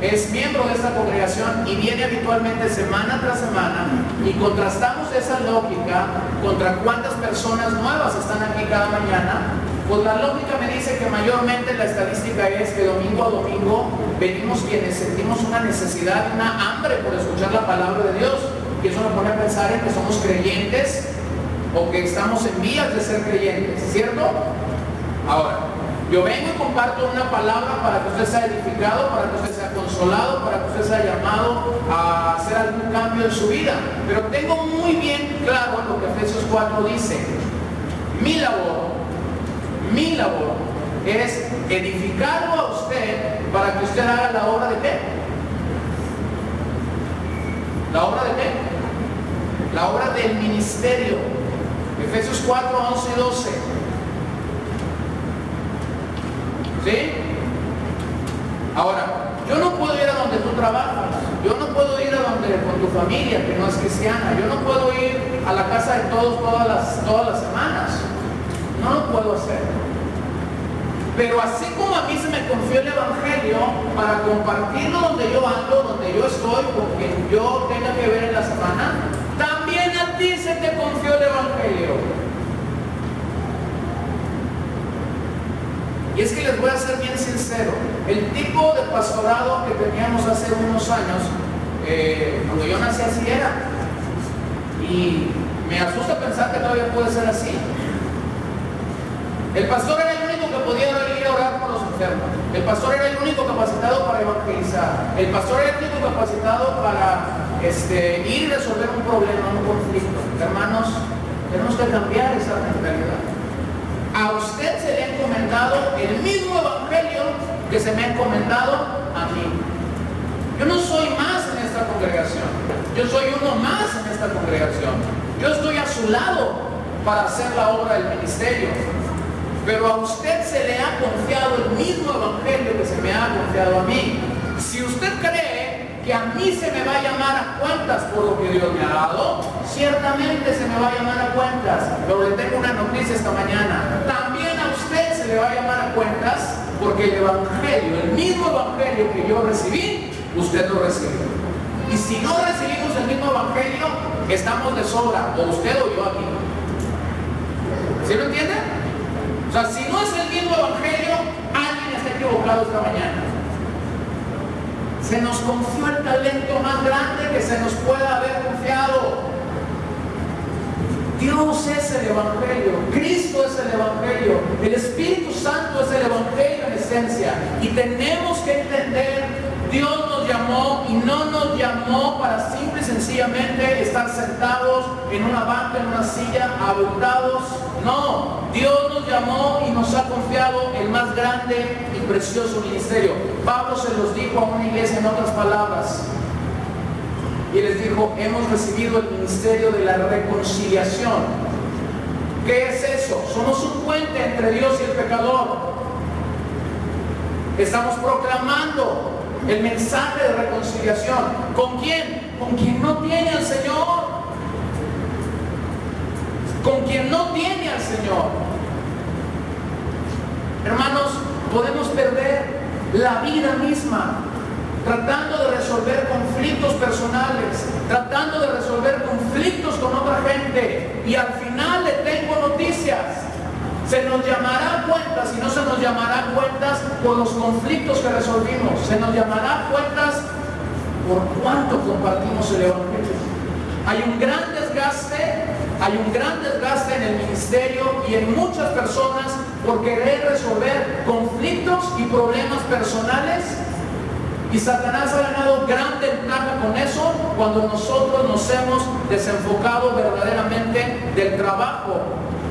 es miembro de esta congregación y viene habitualmente semana tras semana, y contrastamos esa lógica contra cuántas personas nuevas están aquí cada mañana, pues la lógica me dice que mayormente la estadística es que domingo a domingo venimos quienes sentimos una necesidad, una hambre por escuchar la palabra de Dios, y eso me pone a pensar en que somos creyentes o que estamos en vías de ser creyentes, ¿cierto? Ahora, yo vengo y comparto una palabra para que usted sea edificado, para que usted sea consolado, para que usted sea llamado a hacer algún cambio en su vida. Pero tengo muy bien claro lo que Efesios 4 dice. Mi labor es edificarlo a usted para que usted haga la obra de qué. ¿La obra de qué? La obra del ministerio. Efesios 4, 11 y 12. ¿Sí? Ahora, yo no puedo ir a donde tú trabajas, yo no puedo ir a donde con tu familia que no es cristiana, yo no puedo ir a la casa de todos todas las semanas, no lo puedo hacer. Pero así como a mí se me confió el Evangelio para compartirlo donde yo ando, donde yo estoy, con quien yo tenga que ver en la semana, también a ti se te confió el Evangelio. Y es que les voy a ser bien sincero, el tipo de pastorado que teníamos hace unos años, cuando yo nací así era, y me asusta pensar que todavía puede ser así. El pastor era el único que podía ir a orar por los enfermos, el pastor era el único capacitado para evangelizar, el pastor era el único capacitado para ir y resolver un problema, un conflicto. Hermanos, tenemos que cambiar esa mentalidad. A usted se le ha encomendado el mismo evangelio que se me ha encomendado a mí. Yo no soy más en esta congregación, yo soy uno más en esta congregación. Yo estoy a su lado para hacer la obra del ministerio, pero a usted se le ha confiado el mismo evangelio que se me ha confiado a mí. Si usted cree que a mí se me va a llamar a cuentas por lo que Dios me ha dado, ciertamente se me va a llamar a cuentas, pero le tengo una noticia esta mañana. También a usted se le va a llamar a cuentas, porque el evangelio, el mismo evangelio que yo recibí, usted lo recibió. Y si no recibimos el mismo evangelio, estamos de sobra, o usted o yo aquí. ¿Sí lo entiende? O sea, si no es el mismo evangelio, alguien está equivocado esta mañana. Se nos confió el talento más grande que se nos pueda haber confiado. Dios es el evangelio, Cristo es el evangelio, el Espíritu Santo es el evangelio en esencia. Y tenemos que entender, Dios nos llamó y no nos llamó para simple y sencillamente estar sentados en una banca, en una silla, abultados. No, Dios nos llamó y nos ha confiado el más grande y precioso ministerio. Pablo se los dijo a una iglesia en otras palabras. Y les dijo, hemos recibido el ministerio de la reconciliación. ¿Qué es eso? Somos un puente entre Dios y el pecador. Estamos proclamando el mensaje de reconciliación. ¿Con quién? Con quien no tiene al Señor. Con quien no tiene al Señor. Hermanos, podemos perder la vida misma tratando de resolver conflictos personales, tratando de resolver conflictos con otra gente, y al final le tengo noticias. Se nos llamará a cuentas, y no se nos llamará a cuentas por los conflictos que resolvimos, se nos llamará a cuentas por cuánto compartimos el evangelio. Hay un gran desgaste en el ministerio y en muchas personas por querer resolver conflictos y problemas personales. Y Satanás ha ganado gran ventaja con eso cuando nosotros nos hemos desenfocado verdaderamente del trabajo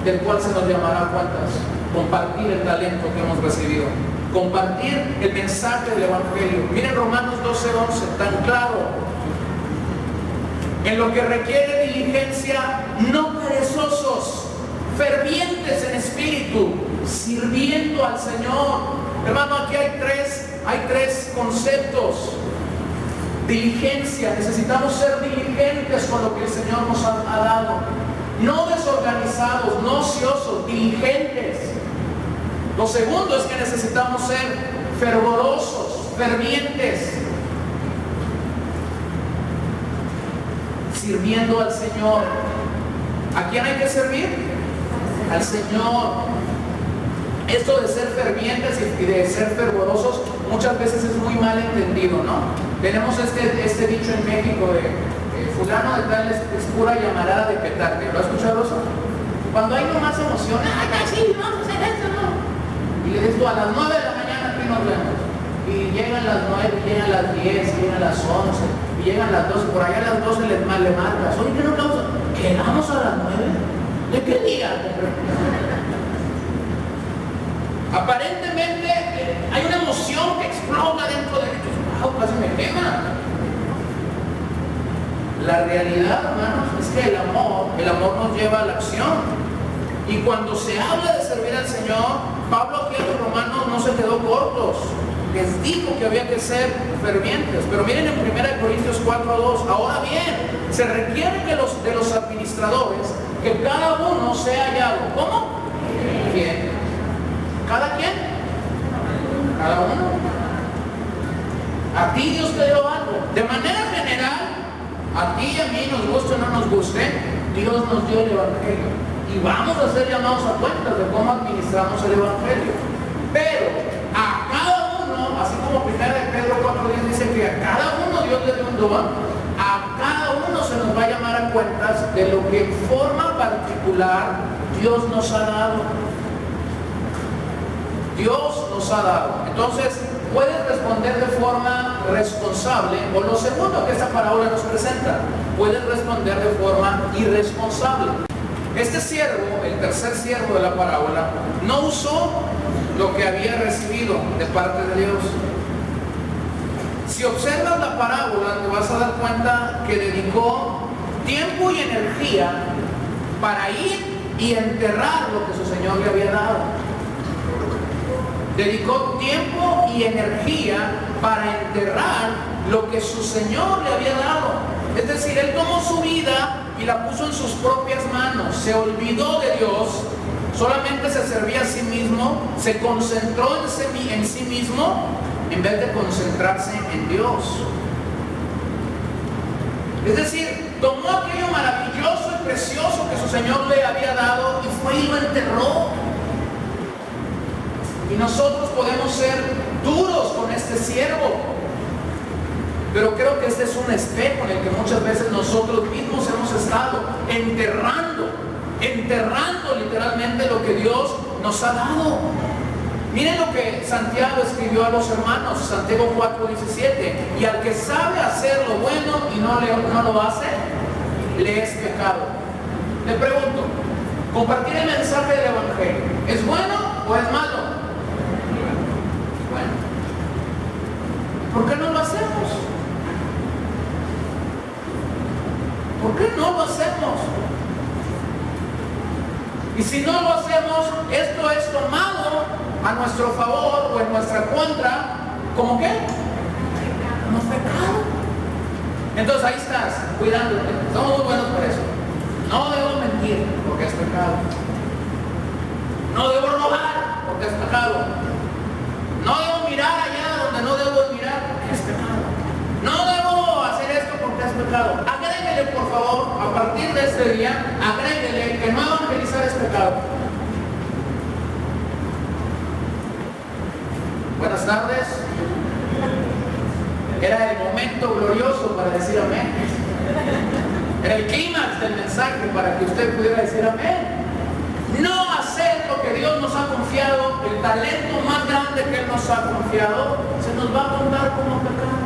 del cual se nos llamará a cuentas. Compartir el talento que hemos recibido, compartir el mensaje del evangelio. Miren Romanos 12:11, tan claro. En lo que requiere diligencia, no perezosos, fervientes en espíritu, sirviendo al Señor. Hermano, aquí hay tres conceptos. Diligencia, necesitamos ser diligentes con lo que el Señor nos ha dado. No desorganizados, no ociosos, diligentes. Lo segundo es que necesitamos ser fervorosos, fervientes. sirviendo al Señor. ¿A quién hay que servir? Al Señor. Esto de ser fervientes y de ser fervorosos muchas veces es muy mal entendido, ¿no? Tenemos este dicho en México de fulano de tal es pura llamarada de petate. ¿Lo has escuchado eso? Cuando hay nomás emoción, ¡ay, sí, vamos a hacer esto, no! Y le dices tú, a las 9 de la mañana aquí nos vemos. Y llegan las 9, llegan las 10, llegan las 11, y llegan las 12, por allá a las 12 le marcas, oye, ¿qué no causa? ¿Quedamos a las 9? ¿De qué día? Aparentemente hay una emoción que explota dentro de ellos. ¡Wow! Casi me quema. La realidad, hermanos, es que el amor nos lleva a la acción. Y cuando se habla de servir al Señor, Pablo aquí a los romanos no se quedó cortos. Les dijo que había que ser fervientes. Pero miren en 1 Corintios 4:2, ahora bien, se requiere que de los administradores, que cada uno sea hallado. ¿Cómo? ¿Quién? ¿Cada quién? Cada uno. A ti Dios te dio algo. De manera general, a ti y a mí, nos guste o no nos guste, Dios nos dio el Evangelio. Y vamos a ser llamados a cuentas de cómo administramos el Evangelio. Pero a cada uno, así como 1 Pedro 4:10 dice que a cada uno Dios le dio un don, a cada uno se nos va a llamar a cuentas de lo que en forma particular Dios nos ha dado. Dios nos ha dado. Entonces, puedes responder de forma responsable, o lo segundo que esta parábola nos presenta, puedes responder de forma irresponsable. Este siervo, el tercer siervo de la parábola, no usó lo que había recibido de parte de Dios. Si observas la parábola, te vas a dar cuenta que dedicó tiempo y energía para ir y enterrar lo que su Señor le había dado. Dedicó tiempo y energía para enterrar lo que su Señor le había dado. Es decir, él tomó su vida y la puso en sus propias manos. Se olvidó de Dios, solamente se servía a sí mismo, se concentró en sí mismo en vez de concentrarse en Dios. Es decir, tomó aquello maravilloso y precioso que su Señor le había dado y fue y lo enterró. Y nosotros podemos ser duros con este siervo, pero creo que este es un espejo en el que muchas veces nosotros mismos hemos estado enterrando literalmente lo que Dios nos ha dado. Miren lo que Santiago escribió a los hermanos, Santiago 4:17, y al que sabe hacer lo bueno y no lo hace, le es pecado. Le pregunto, compartir el mensaje del Evangelio, ¿es bueno o es malo? ¿Por qué no lo hacemos? ¿Por qué no lo hacemos? Y si no lo hacemos, esto es tomado a nuestro favor o en nuestra contra, ¿cómo qué? Como pecado. Entonces ahí estás, cuidándote. Somos muy buenos por eso. No debo mentir, porque es pecado. No debo robar, porque es pecado. No debo mirar allá donde no debo mirar, porque es pecado. No debo hacer esto porque es pecado. Agréguele, por favor, a partir de este día, agréguele que no evangelizar es pecado. Buenas tardes. Era el momento glorioso para decir amén. Era el clímax del mensaje para que usted pudiera decir amén. No hacer lo que Dios nos ha confiado, el talento más grande que Él nos ha confiado, se nos va a contar como pecado.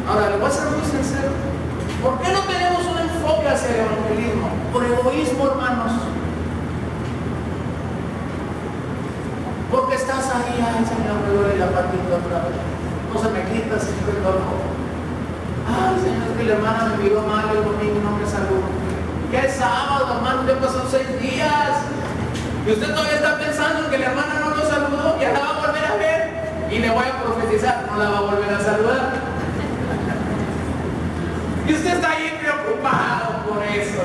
Ahora, le voy a ser muy sincero. ¿Por qué no tenemos un enfoque hacia el evangelismo? Por egoísmo, hermanos. Porque estás ahí, ay Señor, me duele la patita otra vez. No se me quita siempre el dolor. Ay Señor, es que la hermana me miró mal el domingo y no me saludó. Ya es sábado, hermano, ya pasaron 6 días. Y usted todavía está pensando en que la hermana no lo saludó, ya la va a volver a ver. Y le voy a profetizar, no la va a volver a saludar. Y usted está ahí preocupado por eso.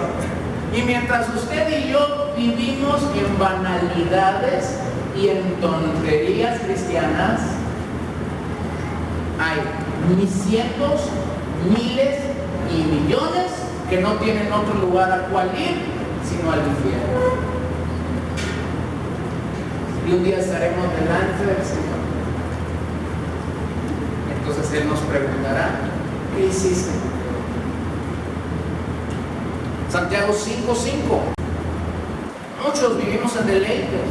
Y mientras usted y yo vivimos en banalidades y en tonterías cristianas, hay cientos, miles y millones que no tienen otro lugar al cual ir sino al infierno. Y un día estaremos delante del Señor. Entonces Él nos preguntará, ¿qué hiciste? Santiago 5:5. Muchos vivimos en deleites,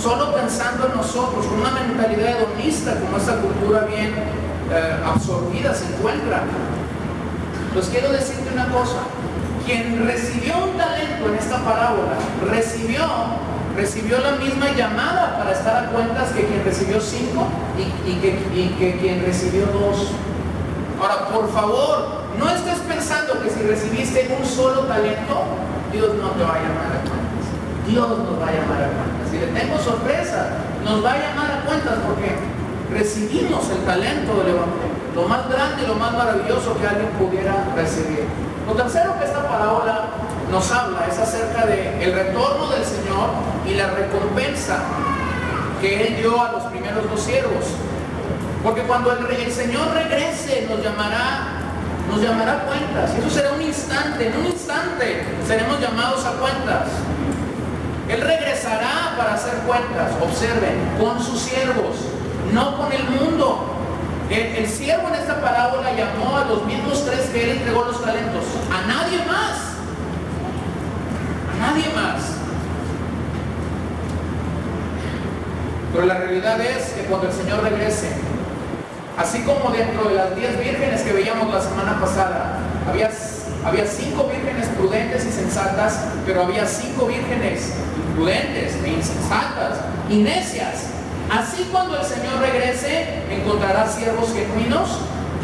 solo pensando en nosotros, con una mentalidad hedonista, como esta cultura bien absorbida se encuentra. Pues quiero decirte una cosa: quien recibió un talento en esta parábola, recibió la misma llamada para estar a cuentas que quien recibió 5 y que quien recibió 2. Ahora, por favor, no estés pensando que si recibiste un solo talento, Dios no te va a llamar a cuentas. Dios nos va a llamar a cuentas. Y le tengo sorpresa, nos va a llamar a cuentas porque recibimos el talento del Evangelio, lo más grande y lo más maravilloso que alguien pudiera recibir. Lo tercero que esta parábola nos habla es acerca del retorno del Señor y la recompensa que Él dio a los primeros 2 siervos. Porque cuando el Señor regrese nos llamará a cuentas. Y eso será un instante, en un instante seremos llamados a cuentas. Él regresará para hacer cuentas, observen, con sus siervos, no con el mundo. El siervo en esta parábola llamó a los mismos 3 que Él entregó los talentos, a nadie más. A nadie más. Pero la realidad es que cuando el Señor regrese, así como dentro de las 10 vírgenes que veíamos la semana pasada, había 5 vírgenes prudentes y sensatas, pero había 5 vírgenes imprudentes e insensatas y necias. Así cuando el Señor regrese, encontrará siervos genuinos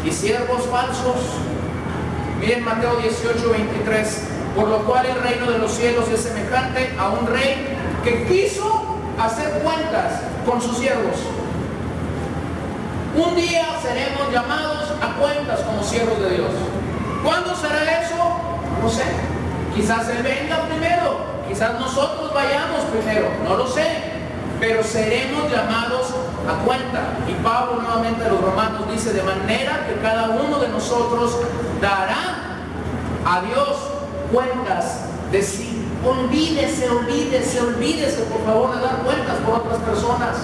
y siervos falsos. Miren Mateo 18:23. Por lo cual el reino de los cielos es semejante a un rey que quiso hacer cuentas con sus siervos. Un día seremos llamados a cuentas como siervos de Dios. ¿Cuándo será eso? No sé. Quizás Él venga primero, quizás nosotros vayamos primero, no lo sé. Pero seremos llamados a cuenta. Y Pablo nuevamente a los romanos dice, de manera que cada uno de nosotros dará a Dios cuentas de sí. Olvídese por favor de dar cuentas por otras personas.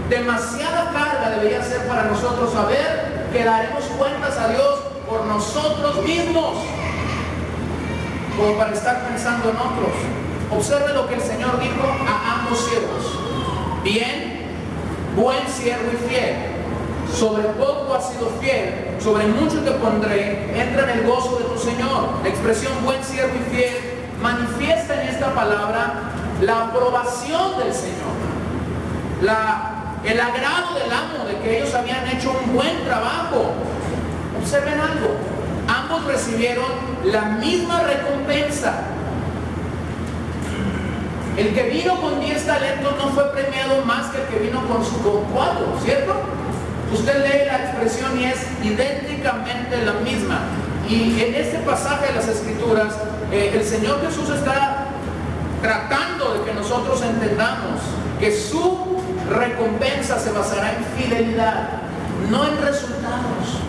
Demasiada carga debería ser para nosotros saber que daremos cuentas a Dios por nosotros mismos, como para estar pensando en otros. Observe lo que el Señor dijo a ambos siervos. Bien, buen siervo y fiel. Sobre poco has sido fiel, sobre mucho te pondré, entra en el gozo de tu Señor. La expresión buen siervo y fiel manifiesta en esta palabra la aprobación del Señor, el agrado del amo de que ellos habían hecho un buen trabajo. Observen algo, ambos recibieron la misma recompensa. El que vino con 10 talentos no fue premiado más que el que vino con 4, ¿cierto? Usted lee la expresión y es idénticamente la misma. Y en este pasaje de las Escrituras, el Señor Jesús está tratando de que nosotros entendamos que su recompensa se basará en fidelidad, no en resultados.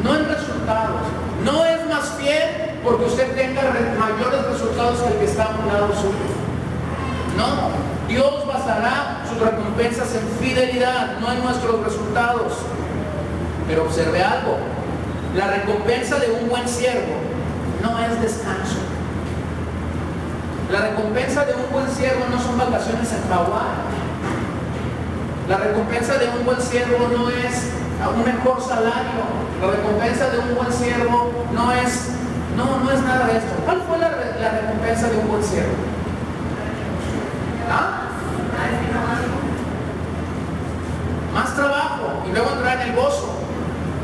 No en resultados. No es más fiel porque usted tenga mayores resultados que el que está a un lado suyo. No, Dios basará sus recompensas en fidelidad, no en nuestros resultados. Pero observe algo, la recompensa de un buen siervo no es descanso. La recompensa de un buen siervo no son vacaciones en Hawái. La recompensa de un buen siervo no es un mejor salario. La recompensa de un buen siervo no es nada de esto. ¿Cuál fue la recompensa de un buen siervo? ¿Ah? Más trabajo y luego entrar en el gozo.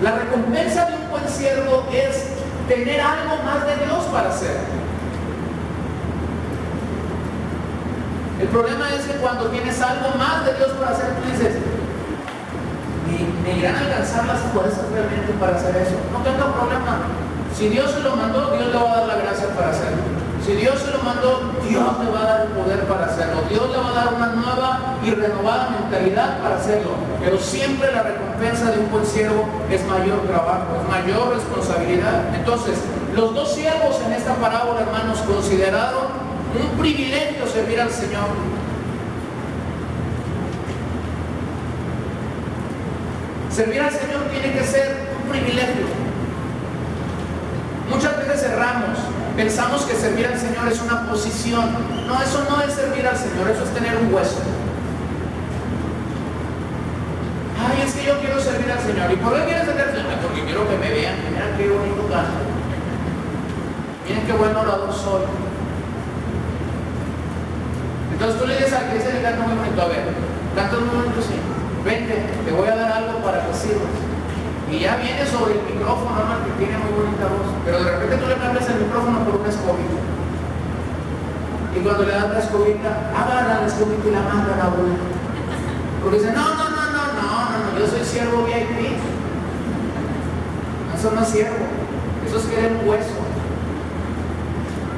La recompensa de un buen siervo es tener algo más de Dios para hacer. El problema es que cuando tienes algo más de Dios para hacer, tú dices, ¿me irán a alcanzar las fuerzas realmente para hacer eso? No tengo problema. Si Dios se lo mandó, Dios le va a dar la gracia para hacerlo. Si Dios se lo mandó, Dios le va a dar el poder para hacerlo. Dios le va a dar una nueva y renovada mentalidad para hacerlo. Pero siempre la recompensa de un buen siervo es mayor trabajo, es mayor responsabilidad. Entonces, los dos siervos en esta parábola, hermanos, consideraron un privilegio servir al Señor. Servir al Señor tiene que ser un privilegio. Muchas veces cerramos, pensamos que servir al Señor es una posición. No, eso no es servir al Señor, eso es tener un hueso. Ay, es que yo quiero servir al Señor. ¿Y por qué quieres servir al Señor? Porque quiero que me vean, que miren qué bonito canto. Miren qué buen orador soy. Entonces tú le dices al que dice el canto muy bonito, a ver, canto muy bonito, sí. Vente, te voy a dar algo para que sirvas. Y ya viene sobre el micrófono, ¿no? Que tiene muy bonita voz. Pero de repente tú le cambias el micrófono por una escobita. Y cuando le das la escobita, agarra la escobita y la manda a la abuela. Porque dice, no, yo soy siervo VIP. Eso no es siervo, eso es querer un hueso.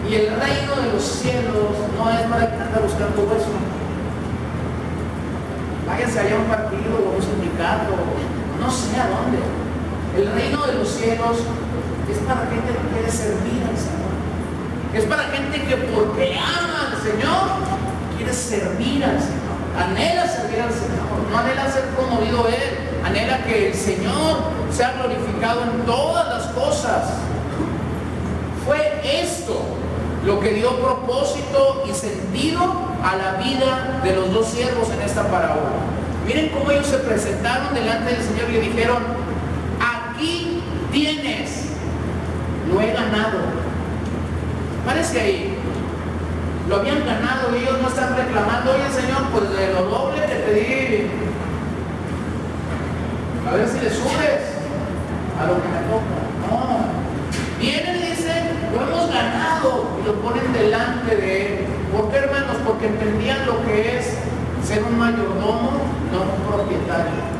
Y el reino de los cielos no es para quien anda buscando hueso. Váyanse allá a un partido o a un sindicato, no sé a dónde. El reino de los cielos es para gente que quiere servir al Señor. Es para gente que porque ama al Señor, quiere servir al Señor. Anhela servir al Señor, no anhela ser promovido Él, anhela que el Señor sea glorificado en todas las cosas. Fue esto lo que dio propósito y sentido a la vida de los dos siervos en esta parábola. Miren cómo ellos se presentaron delante del Señor y le dijeron, aquí tienes, lo he ganado. Parece ahí, lo habían ganado y ellos no están reclamando, oye Señor, pues de lo doble que te di, a ver si le subes a lo que me toca. No, vienen y dicen, lo hemos ganado, y lo ponen delante de Él. ¿Por qué, hermanos? Porque entendían lo que es ser un mayordomo, no un propietario.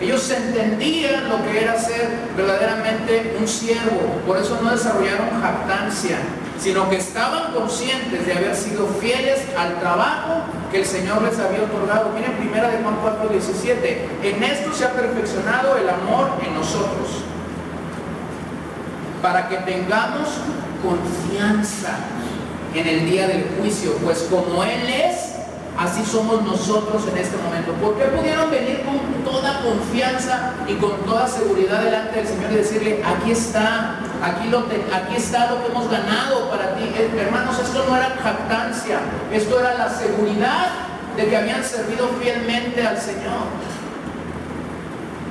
Ellos entendían lo que era ser verdaderamente un siervo. Por eso no desarrollaron jactancia, sino que estaban conscientes de haber sido fieles al trabajo que el Señor les había otorgado. Miren 1 Juan 4:17. En esto se ha perfeccionado el amor en nosotros, para que tengamos confianza en el día del juicio, pues como Él es, así somos nosotros en este momento. ¿Por qué pudieron venir con toda confianza y con toda seguridad delante del Señor y decirle, aquí está, aquí está lo que hemos ganado para ti? Hermanos, esto no era jactancia, esto era la seguridad de que habían servido fielmente al Señor.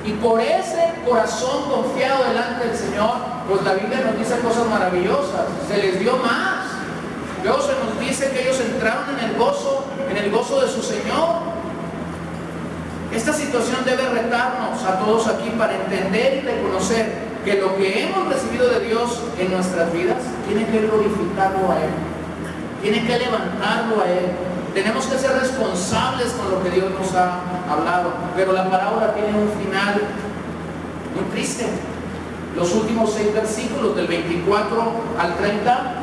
Y por ese corazón confiado delante del Señor, pues la Biblia nos dice cosas maravillosas, se les dio más. Luego se nos dice que ellos entraron en el gozo de su Señor. Esta situación debe retarnos a todos aquí para entender y reconocer que lo que hemos recibido de Dios en nuestras vidas tiene que glorificarlo a Él, tiene que levantarlo a Él. Tenemos que ser responsables con lo que Dios nos ha hablado. Pero la parábola tiene un final muy triste. Los últimos 6 versículos, del 24 al 30,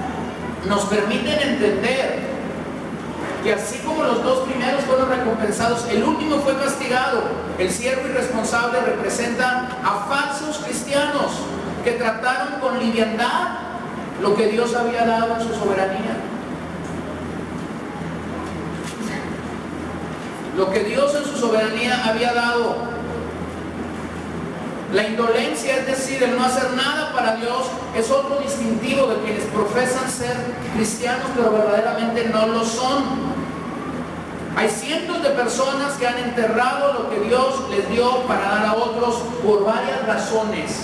nos permiten entender que así como los dos primeros fueron recompensados, el último fue castigado. El siervo irresponsable representa a falsos cristianos que trataron con liviandad lo que Dios había dado en su soberanía. Lo que Dios en su soberanía había dado. La indolencia, es decir, el no hacer nada para Dios, es otro distintivo de quienes profesan ser cristianos, pero verdaderamente no lo son. Hay cientos de personas que han enterrado lo que Dios les dio para dar a otros por varias razones.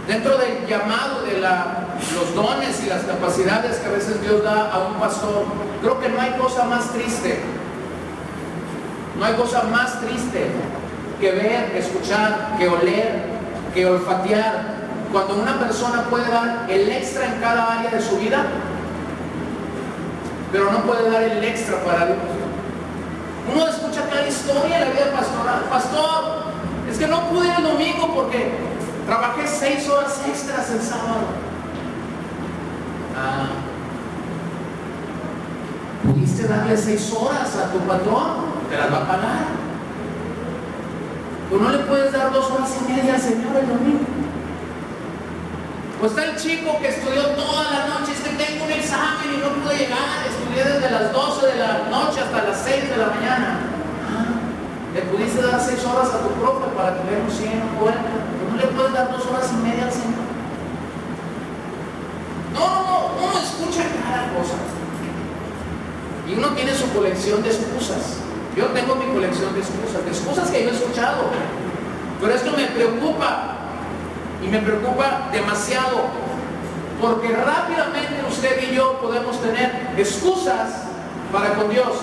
Dentro del llamado de los dones y las capacidades que a veces Dios da a un pastor, creo que no hay cosa más triste. No hay cosa más triste que ver, que escuchar, que oler, que olfatear, cuando una persona puede dar el extra en cada área de su vida, pero no puede dar el extra para Dios. Uno escucha cada historia de la vida pastoral. Pastor, es que no pude ir el domingo porque trabajé 6 horas extras el sábado. ¿Pudiste darle 6 horas a tu patrón? Te las va a pagar. Tú no le puedes dar 2 horas y media al Señor el domingo. Pues está el chico que estudió toda la noche, es que tengo un examen y no pude llegar, estudié desde las 12 de la noche hasta las 6 de la mañana. Le pudiste dar 6 horas a tu profe para que vea un 100 o 40, pero no le puedes dar 2 horas y media al Señor. No, uno escucha cada cosa. Y uno tiene su colección de excusas. Yo tengo mi colección de excusas que yo he escuchado. Pero esto me preocupa. Y me preocupa demasiado, porque rápidamente usted y yo podemos tener excusas para con Dios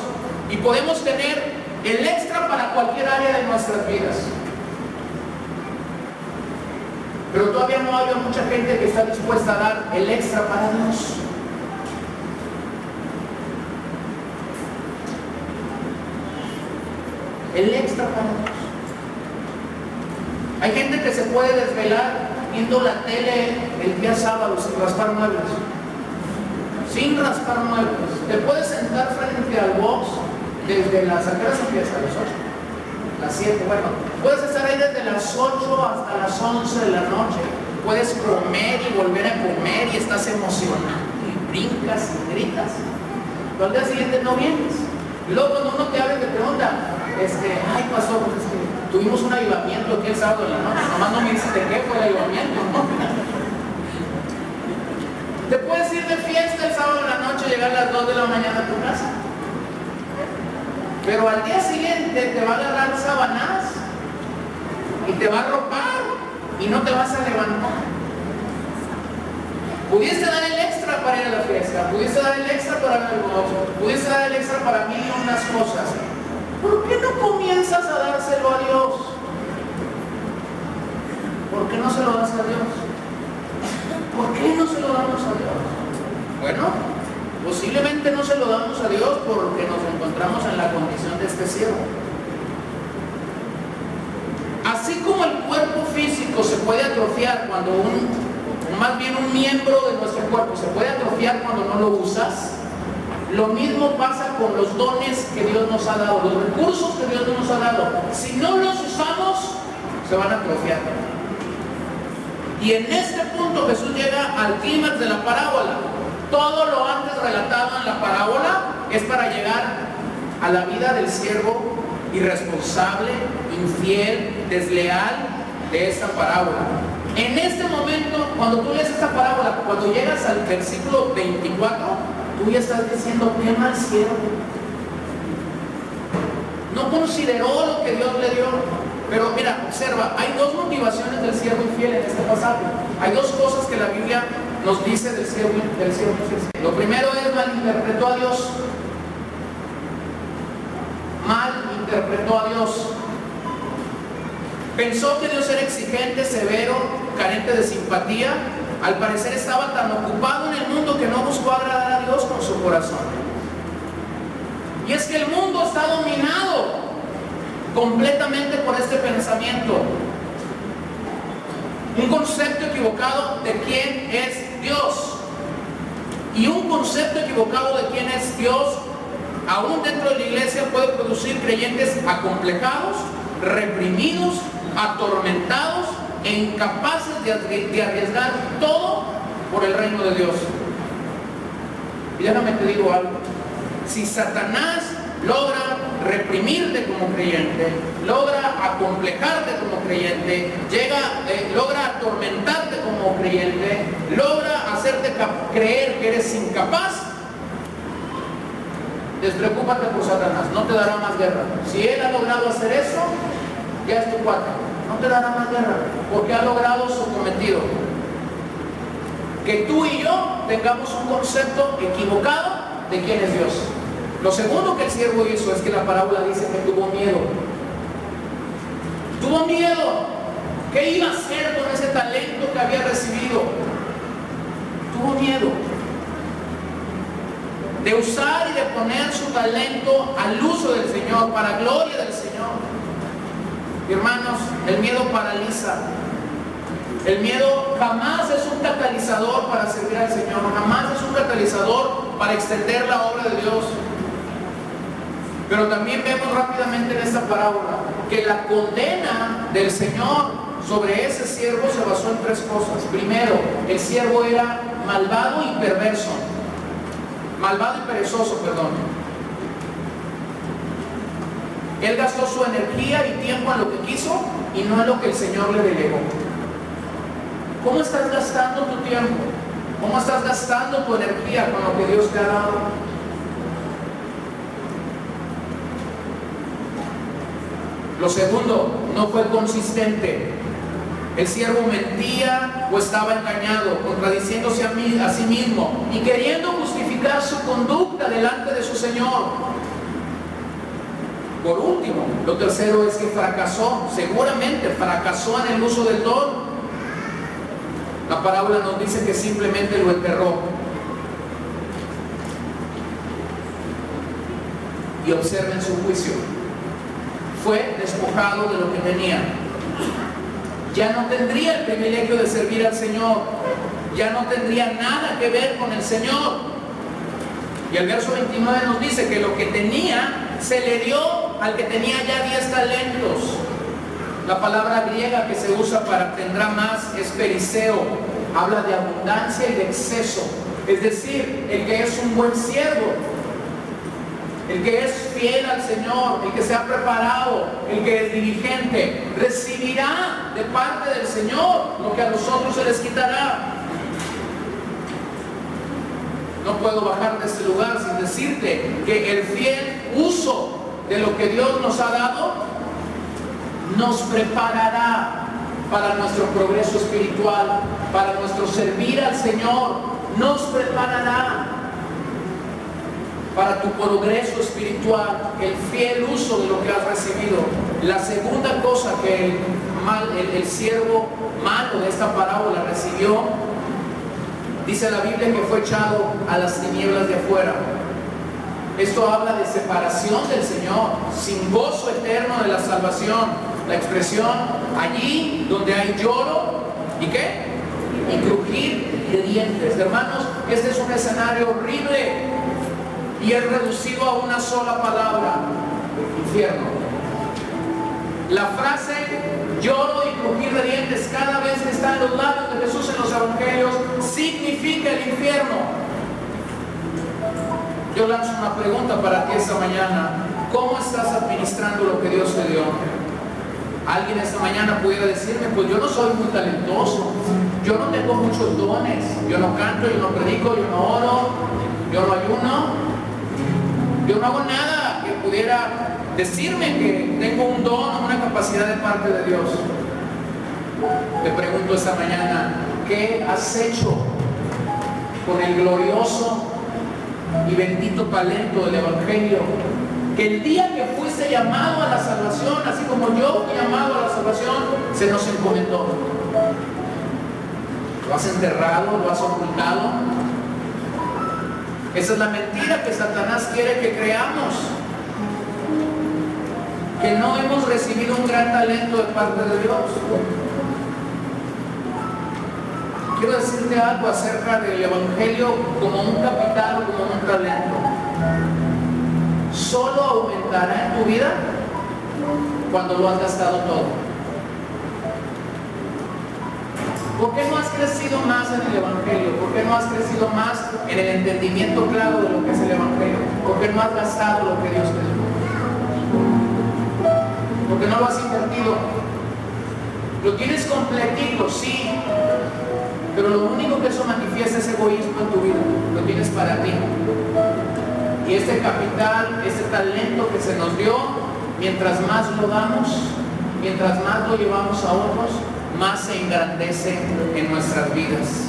y podemos tener el extra para cualquier área de nuestras vidas. Pero todavía no hay mucha gente que está dispuesta a dar el extra para Dios. El extra para Dios. Hay gente que se puede desvelar viendo la tele el día sábado sin raspar muebles. Sin raspar muebles. Te puedes sentar frente al box desde las... ¿A qué hora se empieza? ¿A las 8? Las 7, bueno. Puedes estar ahí desde las 8 hasta las 11 de la noche. Puedes comer y volver a comer y estás emocionado y brincas y gritas. Pero al día siguiente no vienes. Y luego cuando uno te habla y te pregunta, ay pastor, pues tuvimos un avivamiento aquí el sábado en la noche, nomás no me dices de qué fue el avivamiento, ¿no? Te puedes ir de fiesta el sábado en la noche, llegar a las 2 de la mañana a tu casa, pero al día siguiente te va a agarrar sábanas y te va a arropar y no te vas a levantar. Pudiste dar el extra para ir a la fiesta, pudiste dar el extra para el negocio, pudiste dar el extra para mí unas cosas. ¿Por qué no comienzas a dárselo a Dios? ¿Por qué no se lo das a Dios? ¿Por qué no se lo damos a Dios? Bueno, posiblemente no se lo damos a Dios porque nos encontramos en la condición de este siervo. Así como el cuerpo físico se puede atrofiar cuando más bien un miembro de nuestro cuerpo se puede atrofiar cuando no lo usas, lo mismo pasa con los dones que Dios nos ha dado, los recursos que Dios nos ha dado. Si no los usamos, se van a atrofiar. Y en este punto Jesús llega al clímax de la parábola. Todo lo antes relatado en la parábola es para llegar a la vida del siervo irresponsable, infiel, desleal de esta parábola. En este momento, cuando tú lees esta parábola, cuando llegas al versículo 24, tú ya estás diciendo, qué mal siervo. No consideró lo que Dios le dio. Pero mira, observa, hay 2 motivaciones del siervo infiel en este pasaje. Hay 2 cosas que la Biblia nos dice del siervo infiel. Lo primero es malinterpretó a Dios. Malinterpretó a Dios. Pensó que Dios era exigente, severo, carente de simpatía. Al parecer estaba tan ocupado en el mundo que no buscó agradar a Dios con su corazón. Y es que el mundo está dominado completamente por este pensamiento. Un concepto equivocado de quién es Dios. Y un concepto equivocado de quién es Dios, aún dentro de la iglesia, puede producir creyentes acomplejados, reprimidos, atormentados e incapaces de arriesgar todo por el reino de Dios. Y déjame te digo algo. Si Satanás logra reprimirte como creyente, logra acomplejarte como creyente, logra atormentarte como creyente, logra hacerte creer que eres incapaz, despreocúpate por Satanás, no te dará más guerra. Si él ha logrado hacer eso, ya es tu cuate, no te dará más guerra, porque ha logrado su cometido. Que tú y yo tengamos un concepto equivocado de quién es Dios. Lo segundo que el siervo hizo es que la parábola dice que tuvo miedo. Tuvo miedo. ¿Qué iba a hacer con ese talento que había recibido? Tuvo miedo de usar y de poner su talento al uso del Señor, para gloria del Señor. Y hermanos, el miedo paraliza. El miedo jamás es un catalizador para servir al Señor, jamás es un para extender la obra de Dios. Pero también vemos rápidamente en esta parábola que la condena del Señor sobre ese siervo se basó en tres cosas. Primero, el siervo era malvado y perverso. Malvado y perezoso, perdón. Él gastó su energía y tiempo en lo que quiso y no en lo que el Señor le delegó. ¿Cómo estás gastando tu tiempo? ¿Cómo estás gastando tu energía con lo que Dios te ha dado? Lo segundo, no fue consistente. El siervo mentía o estaba engañado, contradiciéndose a sí mismo y queriendo justificar su conducta delante de su Señor. Por último, lo tercero es que fracasó, seguramente fracasó en el uso del don. La parábola nos dice que simplemente lo enterró. Y observen su juicio. Fue despojado de lo que tenía. Ya no tendría el privilegio de servir al Señor. Ya no tendría nada que ver con el Señor. Y el verso 29 nos dice que lo que tenía se le dio al que tenía ya 10 talentos. La palabra griega que se usa para tendrá más es periseo. Habla de abundancia y de exceso. Es decir, el que es un buen siervo, el que es fiel al Señor, el que se ha preparado, el que es diligente, recibirá de parte del Señor lo que a los otros se les quitará. No puedo bajar de este lugar sin decirte que el fiel uso de lo que Dios nos ha dado nos preparará para nuestro progreso espiritual, para nuestro servir al Señor. Nos preparará para tu progreso espiritual, el fiel uso de lo que has recibido. La segunda cosa que el siervo malo de esta parábola recibió, dice la Biblia que fue echado a las tinieblas de afuera. Esto habla de separación del Señor, sin gozo eterno de la salvación. La expresión, allí donde hay lloro, ¿y qué? Y crujir de dientes. Hermanos, este es un escenario horrible y es reducido a una sola palabra: infierno. La frase lloro y crujir de dientes, cada vez que está en los labios de Jesús en los evangelios, significa el infierno. Yo lanzo una pregunta para ti esta mañana: ¿cómo estás administrando lo que Dios te dio? Alguien esta mañana pudiera decirme: pues yo no soy muy talentoso, yo no tengo muchos dones, yo no canto, yo no predico, yo no oro, yo no ayuno, yo no hago nada que pudiera decirme que tengo un don o una capacidad de parte de Dios. Te pregunto esta mañana: ¿qué has hecho con el glorioso y bendito talento del Evangelio? Que el día que fuiste llamado a la salvación, así como yo fui llamado a la salvación, se nos encomendó. ¿Lo has enterrado? ¿Lo has ocultado? Esa es la mentira que Satanás quiere que creamos. Que no hemos recibido un gran talento de parte de Dios. Quiero decirte algo acerca del Evangelio como un capital o como un talento. Solo aumentará en tu vida cuando lo has gastado todo. ¿Por qué no has crecido más en el Evangelio? ¿Por qué no has crecido más en el entendimiento claro de lo que es el Evangelio? ¿Por qué no has gastado lo que Dios te dio? Porque no lo has invertido. Lo tienes completito, sí, pero lo único que eso manifiesta es egoísmo en tu vida. Lo tienes para ti. Y este capital, este talento que se nos dio, mientras más lo damos, mientras más lo llevamos a otros, más se engrandece en nuestras vidas.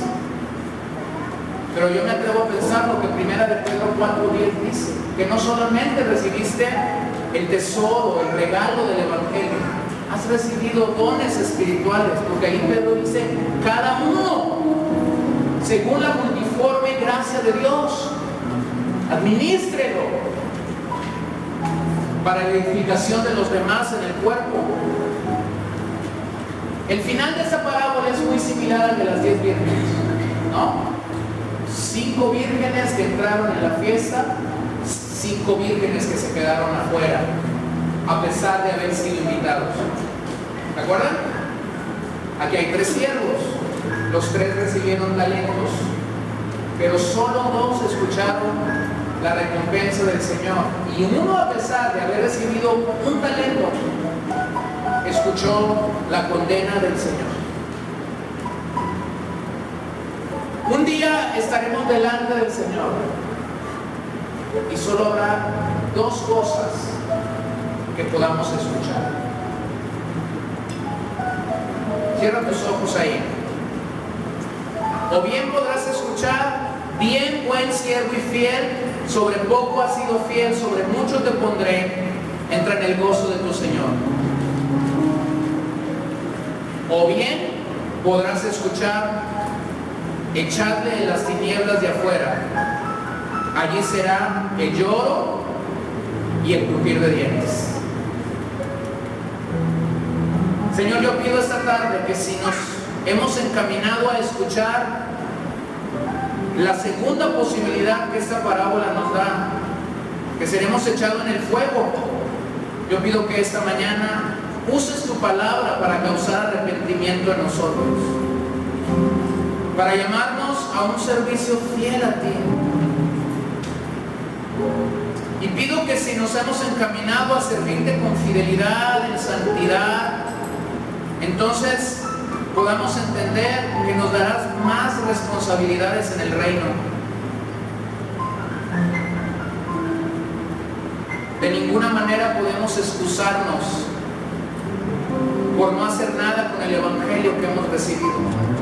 Pero yo me atrevo a pensar lo que 1 Pedro 4:10 dice, que no solamente recibiste el tesoro, el regalo del Evangelio, has recibido dones espirituales, porque ahí Pedro dice: cada uno según la multiforme gracia de Dios, administrelo para la edificación de los demás en el cuerpo. El final de esa parábola es muy similar al de las 10 vírgenes, ¿no? 5 vírgenes que entraron en la fiesta, 5 vírgenes que se quedaron afuera, a pesar de haber sido invitados. ¿De acuerdo? Aquí hay 3 siervos, los 3 recibieron talentos, pero solo 2 escucharon la recompensa del Señor. Y uno, a pesar de haber recibido un talento, escuchó la condena del Señor. Un día estaremos delante del Señor y solo habrá 2 cosas que podamos escuchar. Cierra tus ojos ahí. O bien podrás escuchar: bien, buen siervo y fiel, sobre poco has sido fiel, sobre mucho te pondré, entra en el gozo de tu Señor. O bien podrás escuchar: echadle en las tinieblas de afuera, allí será el lloro y el crujir de dientes. Señor, yo pido esta tarde que si nos hemos encaminado a escuchar la segunda posibilidad que esta parábola nos da, que seremos echados en el fuego, yo pido que esta mañana uses tu palabra para causar arrepentimiento en nosotros, para llamarnos a un servicio fiel a ti. Y pido que si nos hemos encaminado a servirte con fidelidad, en santidad, entonces podamos entender que nos darás más responsabilidades en el reino. De ninguna manera podemos excusarnos por no hacer nada con el evangelio que hemos recibido.